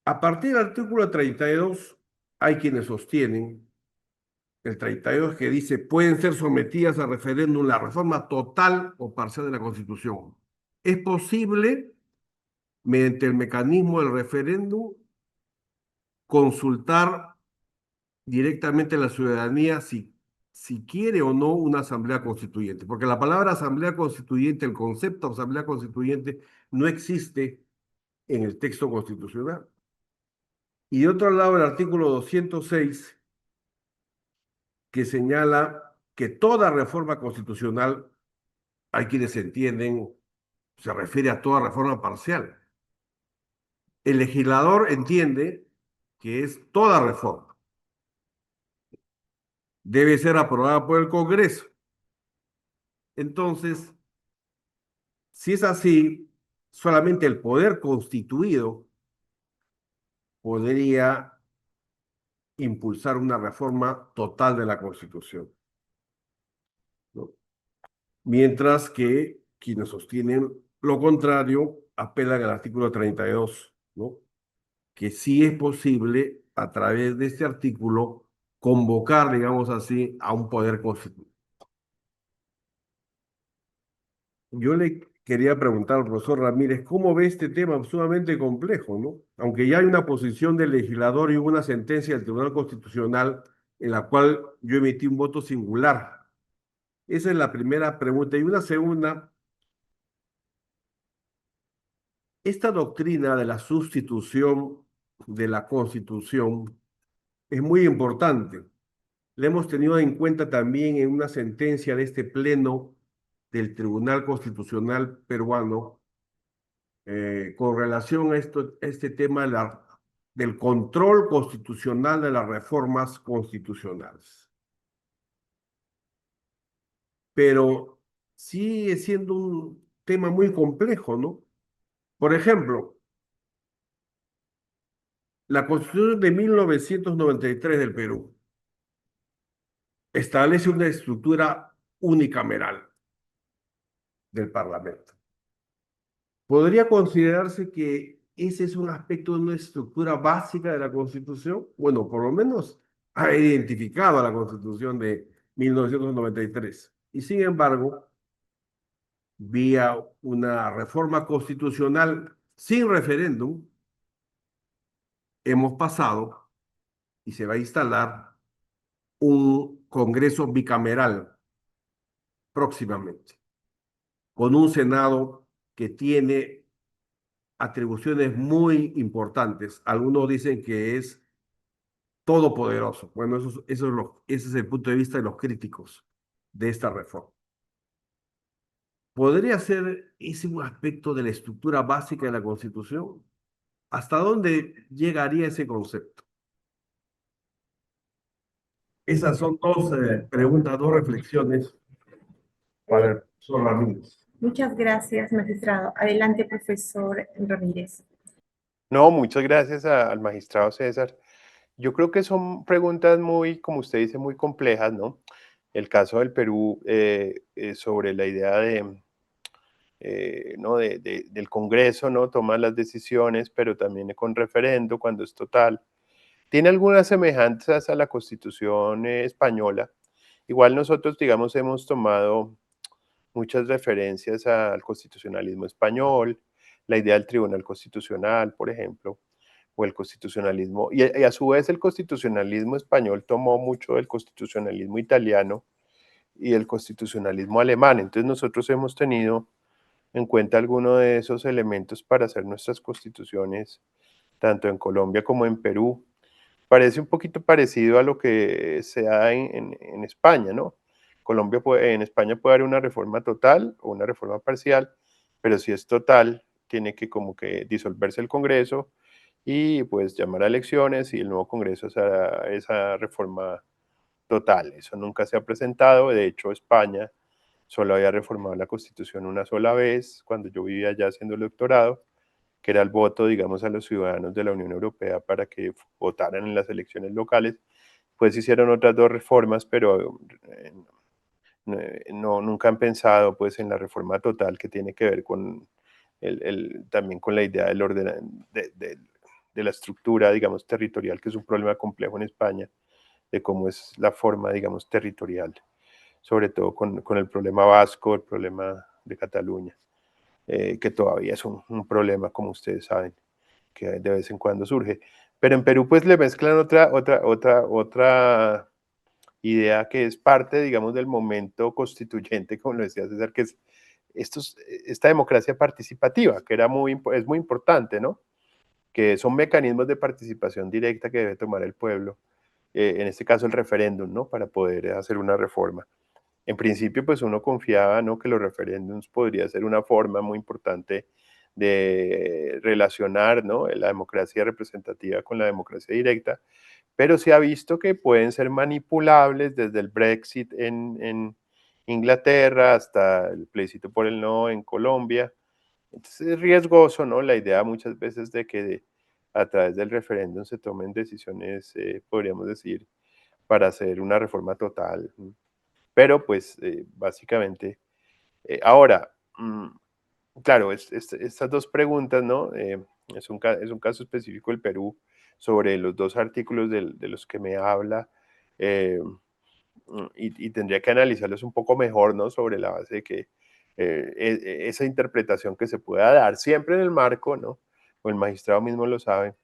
a partir del artículo 32, hay quienes sostienen el 32 que dice pueden ser sometidas a referéndum la reforma total o parcial de la Constitución. Es posible, mediante el mecanismo del referéndum, consultar directamente a la ciudadanía si quiere o no una asamblea constituyente, porque la palabra asamblea constituyente, el concepto de asamblea constituyente, no existe en el texto constitucional. Y de otro lado, el artículo 206, que señala que toda reforma constitucional, hay quienes entienden, se refiere a toda reforma parcial. El legislador entiende que es toda reforma. Debe ser aprobada por el Congreso. Entonces, si es así, solamente el poder constituido podría impulsar una reforma total de la Constitución, ¿no? Mientras que quienes sostienen lo contrario apelan al artículo 32, ¿no? Que sí es posible, a través de este artículo, convocar, digamos así, a un poder constituyente. Yo le quería preguntar al profesor Ramírez, ¿cómo ve este tema sumamente complejo, ¿no? Aunque ya hay una posición del legislador y una sentencia del Tribunal Constitucional en la cual yo emití un voto singular. Esa es la primera pregunta. Y una segunda, esta doctrina de la sustitución de la Constitución es muy importante. La hemos tenido en cuenta también en una sentencia de este pleno del Tribunal Constitucional peruano con relación a este tema del control constitucional de las reformas constitucionales. Pero sigue siendo un tema muy complejo, ¿no? Por ejemplo, la Constitución de 1993 del Perú establece una estructura unicameral del Parlamento. ¿Podría considerarse que ese es un aspecto de una estructura básica de la Constitución? Bueno, por lo menos ha identificado a la Constitución de 1993. Y sin embargo, vía una reforma constitucional sin referéndum, hemos pasado y se va a instalar un Congreso bicameral próximamente, con un Senado que tiene atribuciones muy importantes. Algunos dicen que es todopoderoso. Bueno, ese es el punto de vista de los críticos de esta reforma. ¿Podría ser ese un aspecto de la estructura básica de la Constitución? ¿Hasta dónde llegaría ese concepto? Esas son dos preguntas, dos reflexiones para el profesor Ramírez. Muchas gracias, magistrado. Adelante, profesor Ramírez. No, muchas gracias al magistrado César. Yo creo que son preguntas muy, como usted dice, muy complejas, ¿no? El caso del Perú sobre la idea ¿no? del Congreso, ¿no? Toma las decisiones, pero también con referendo cuando es total. Tiene algunas semejanzas a la Constitución española. Igual nosotros, digamos, hemos tomado muchas referencias al constitucionalismo español, la idea del Tribunal Constitucional, por ejemplo. o el constitucionalismo, y a su vez el constitucionalismo español tomó mucho del constitucionalismo italiano y el constitucionalismo alemán. Entonces nosotros hemos tenido en cuenta algunos de esos elementos para hacer nuestras constituciones, tanto en Colombia como en Perú. Parece un poquito parecido a lo que se da en España, ¿no? En España puede haber una reforma total o una reforma parcial, pero si es total, tiene que como que disolverse el Congreso y pues llamar a elecciones y el nuevo Congreso hará esa reforma total. Eso nunca se ha presentado. De hecho, España solo había reformado la Constitución una sola vez, cuando yo vivía allá haciendo el doctorado, que era el voto, digamos, a los ciudadanos de la Unión Europea para que votaran en las elecciones locales. Pues hicieron otras dos reformas, pero nunca han pensado pues en la reforma total, que tiene que ver con también con la idea del orden, de la estructura, digamos, territorial, que es un problema complejo en España, de cómo es la forma, digamos, territorial, sobre todo con el problema vasco, el problema de Cataluña, que todavía es un problema, como ustedes saben, que de vez en cuando surge. Pero en Perú pues le mezclan otra idea que es parte, digamos, del momento constituyente, como lo decía César, que es esta democracia participativa, que es muy importante, ¿no? Que son mecanismos de participación directa que debe tomar el pueblo, en este caso el referéndum, ¿no? Para poder hacer una reforma. En principio, pues uno confiaba, ¿no?, que los referéndums podría ser una forma muy importante de relacionar, ¿no?, la democracia representativa con la democracia directa, pero se ha visto que pueden ser manipulables desde el Brexit en Inglaterra hasta el plebiscito por el no en Colombia. Entonces es riesgoso, ¿no?, la idea muchas veces de que a través del referéndum se tomen decisiones, podríamos decir, para hacer una reforma total. Pero pues básicamente, ahora, claro, estas dos preguntas, ¿no? Es un caso específico del Perú sobre los dos artículos de los que me habla, eh, y tendría que analizarlos un poco mejor, ¿no? Sobre la base de que esa interpretación que se pueda dar, siempre en el marco, ¿no? O el magistrado mismo lo sabe,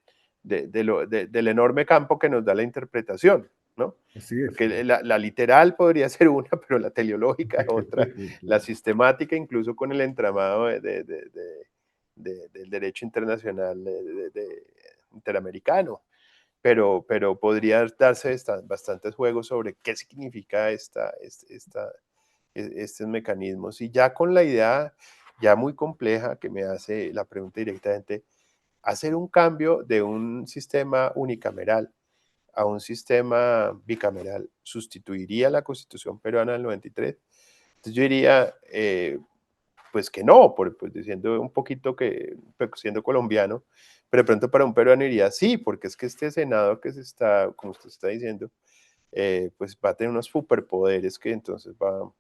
del enorme campo que nos da la interpretación, ¿no? Así es. Porque la literal podría ser una, pero la teleológica otra, la sistemática, incluso con el entramado del derecho internacional interamericano, pero podría darse bastantes juegos sobre qué significa estos mecanismos. Y ya con la idea ya muy compleja que me hace la pregunta directamente, hacer un cambio de un sistema unicameral a un sistema bicameral sustituiría la Constitución peruana del 93. Entonces yo diría, pues que no, pues diciendo un poquito que, pues siendo colombiano, pero de pronto para un peruano diría sí, porque es que este Senado que se está, como usted está diciendo, pues va a tener unos superpoderes que entonces va,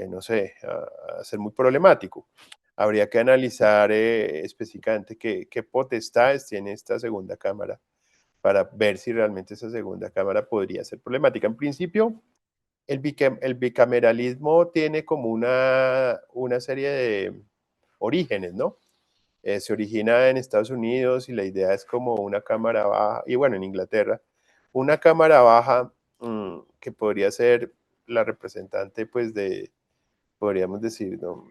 no sé, a ser muy problemático. Habría que analizar específicamente qué potestades tiene esta segunda Cámara para ver si realmente esa segunda Cámara podría ser problemática. En principio, el bicameralismo tiene como una serie de orígenes, ¿no? Se origina en Estados Unidos y la idea es como una Cámara baja, y bueno, en Inglaterra, una Cámara baja que podría ser la representante, pues, podríamos decir, ¿no?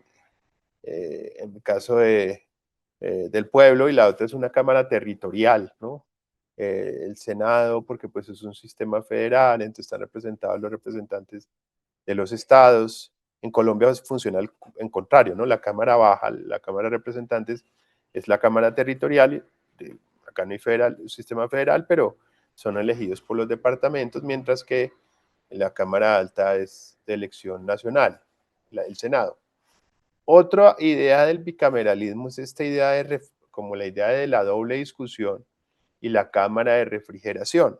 En el caso del pueblo, y la otra es una Cámara territorial, ¿no? El Senado, porque pues es un sistema federal, entonces están representados los representantes de los estados. En Colombia funciona en contrario, ¿no? La Cámara Baja, la Cámara de Representantes, es la Cámara territorial. Acá no hay sistema federal, pero son elegidos por los departamentos, mientras que la Cámara Alta es de elección nacional, el Senado. Otra idea del bicameralismo es esta idea como la idea de la doble discusión y la cámara de refrigeración.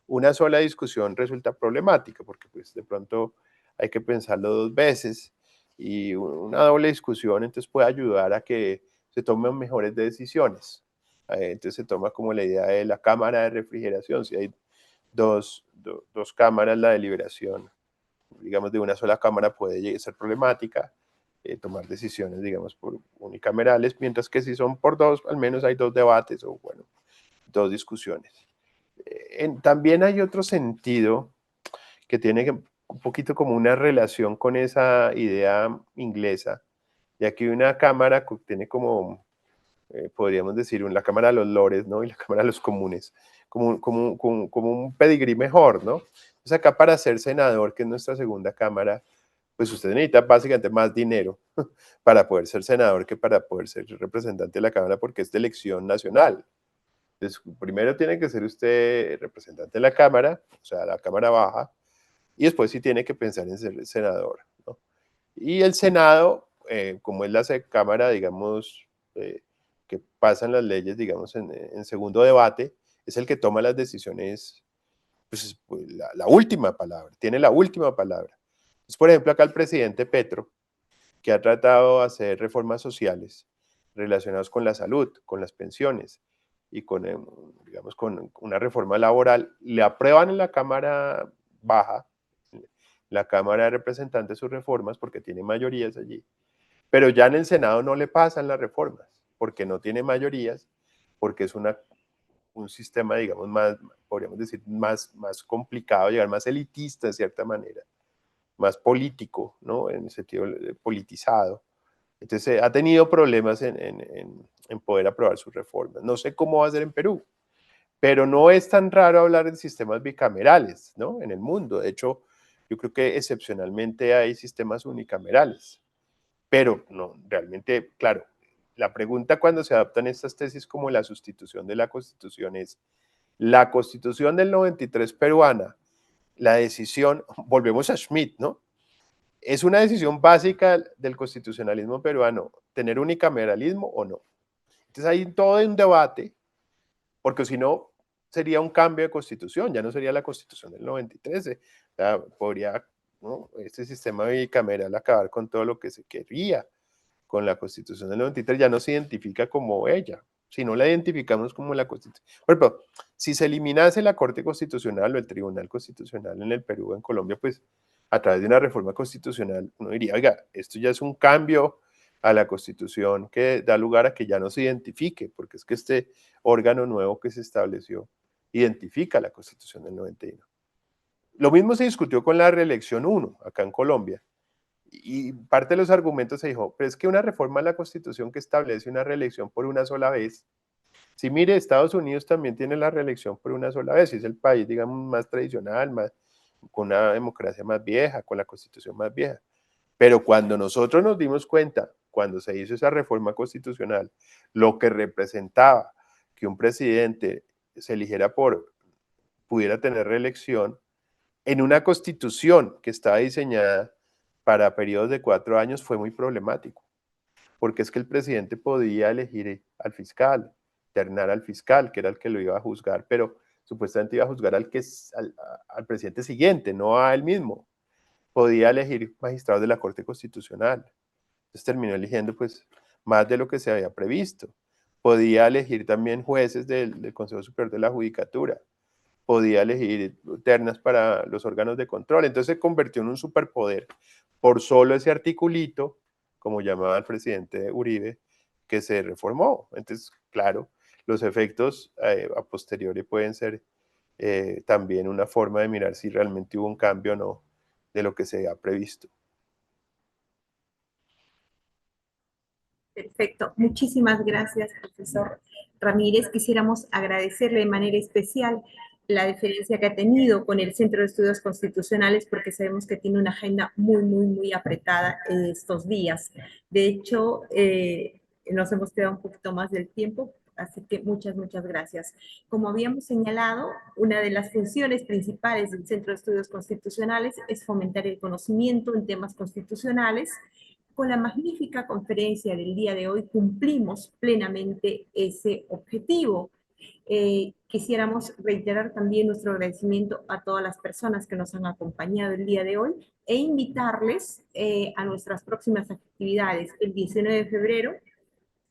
Una sola discusión resulta problemática porque pues de pronto hay que pensarlo dos veces, y una doble discusión entonces puede ayudar a que se tomen mejores decisiones. Entonces se toma como la idea de la cámara de refrigeración. Si hay dos cámaras, la deliberación, digamos, de una sola cámara puede ser problemática, tomar decisiones, digamos, por unicamerales, mientras que si son por dos, al menos hay dos debates, o bueno, dos discusiones. También hay otro sentido que tiene un poquito como una relación con esa idea inglesa, ya que una cámara tiene como, podríamos decir, la cámara de los lores, ¿no? Y la cámara de los comunes, como un pedigrí mejor, ¿no? Entonces acá para ser senador, que es nuestra segunda cámara, pues usted necesita básicamente más dinero para poder ser senador que para poder ser representante de la Cámara, porque es de elección nacional. Entonces, primero tiene que ser usted representante de la Cámara, o sea, la Cámara Baja, y después sí tiene que pensar en ser senador, ¿no? Y el Senado, como es la Cámara, digamos, que pasan las leyes, digamos, en segundo debate, es el que toma las decisiones, pues la última palabra, tiene la última palabra. Entonces, por ejemplo, acá el presidente Petro, que ha tratado de hacer reformas sociales relacionadas con la salud, con las pensiones y con, digamos, con una reforma laboral, le aprueban en la Cámara Baja, la Cámara de Representantes, sus reformas porque tiene mayorías allí, pero ya en el Senado no le pasan las reformas porque no tiene mayorías, porque es un sistema, digamos, más, podríamos decir, más complicado, llegar más elitista de cierta manera, más político, ¿no? En el sentido politizado. Entonces ha tenido problemas en poder aprobar sus reformas. No sé cómo va a ser en Perú, pero no es tan raro hablar de sistemas bicamerales, ¿no? En el mundo. De hecho, yo creo que excepcionalmente hay sistemas unicamerales, pero no, realmente, claro, la pregunta cuando se adaptan estas tesis como la sustitución de la Constitución es, la Constitución del 93 peruana, la decisión, volvemos a Schmitt, ¿no? ¿Es una decisión básica del constitucionalismo peruano tener unicameralismo o no? Entonces hay todo un debate, porque si no, sería un cambio de constitución, ya no sería la constitución del 93, podría, ¿no?, este sistema bicameral acabar con todo lo que se quería con la constitución del 93, ya no se identifica como ella, si no la identificamos como la constitución. Por ejemplo, si se eliminase la Corte Constitucional o el Tribunal Constitucional en el Perú o en Colombia, pues a través de una reforma constitucional, uno diría, oiga, esto ya es un cambio a la Constitución que da lugar a que ya no se identifique, porque es que este órgano nuevo que se estableció identifica la Constitución del 91. Lo mismo se discutió con la reelección 1, acá en Colombia, y parte de los argumentos se dijo, pero es que una reforma a la Constitución que establece una reelección por una sola vez, si mire, Estados Unidos también tiene la reelección por una sola vez, es el país, digamos, más tradicional, con una democracia más vieja, con la Constitución más vieja. Pero cuando nosotros nos dimos cuenta, cuando se hizo esa reforma constitucional, lo que representaba que un presidente se eligiera pudiera tener reelección, en una constitución que estaba diseñada para periodos de 4 años, fue muy problemático, porque es que el presidente podía elegir al fiscal, ternar al fiscal, que era el que lo iba a juzgar, pero supuestamente iba a juzgar al presidente siguiente, no a él mismo. Podía elegir magistrados de la Corte Constitucional. Entonces terminó eligiendo pues más de lo que se había previsto. Podía elegir también jueces del Consejo Superior de la Judicatura. Podía elegir ternas para los órganos de control. Entonces se convirtió en un superpoder por solo ese articulito, como llamaba el presidente Uribe, que se reformó. Entonces, claro, los efectos a posteriori pueden ser también una forma de mirar si realmente hubo un cambio o no de lo que se ha previsto. Perfecto. Muchísimas gracias, profesor Ramírez. Quisiéramos agradecerle de manera especial la diferencia que ha tenido con el Centro de Estudios Constitucionales, porque sabemos que tiene una agenda muy apretada en estos días. De hecho, nos hemos quedado un poquito más del tiempo, así que muchas gracias. Como habíamos señalado, una de las funciones principales del Centro de Estudios Constitucionales es fomentar el conocimiento en temas constitucionales. Con la magnífica conferencia del día de hoy cumplimos plenamente ese objetivo. Quisiéramos reiterar también nuestro agradecimiento a todas las personas que nos han acompañado el día de hoy e invitarles a nuestras próximas actividades. El 19 de febrero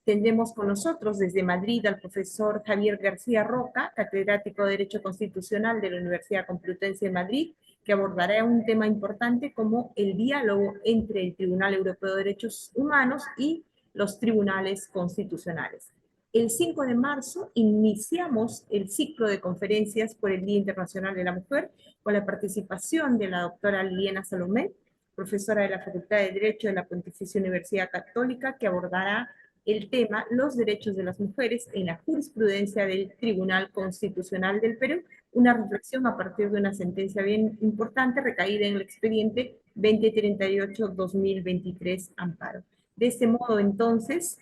tendremos con nosotros desde Madrid al profesor Javier García Roca, catedrático de Derecho Constitucional de la Universidad Complutense de Madrid, que abordará un tema importante como el diálogo entre el Tribunal Europeo de Derechos Humanos y los tribunales constitucionales. El 5 de marzo iniciamos el ciclo de conferencias por el Día Internacional de la Mujer con la participación de la doctora Liliana Salomé, profesora de la Facultad de Derecho de la Pontificia Universidad Católica, que abordará el tema Los derechos de las mujeres en la jurisprudencia del Tribunal Constitucional del Perú, una reflexión a partir de una sentencia bien importante recaída en el expediente 2038-2023 Amparo. De este modo, entonces,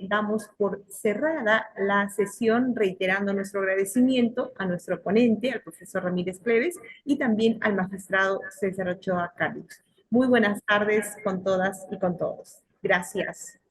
damos por cerrada la sesión, reiterando nuestro agradecimiento a nuestro ponente, al profesor Ramírez Cleves, y también al magistrado César Ochoa Carlos. Muy buenas tardes con todas y con todos. Gracias.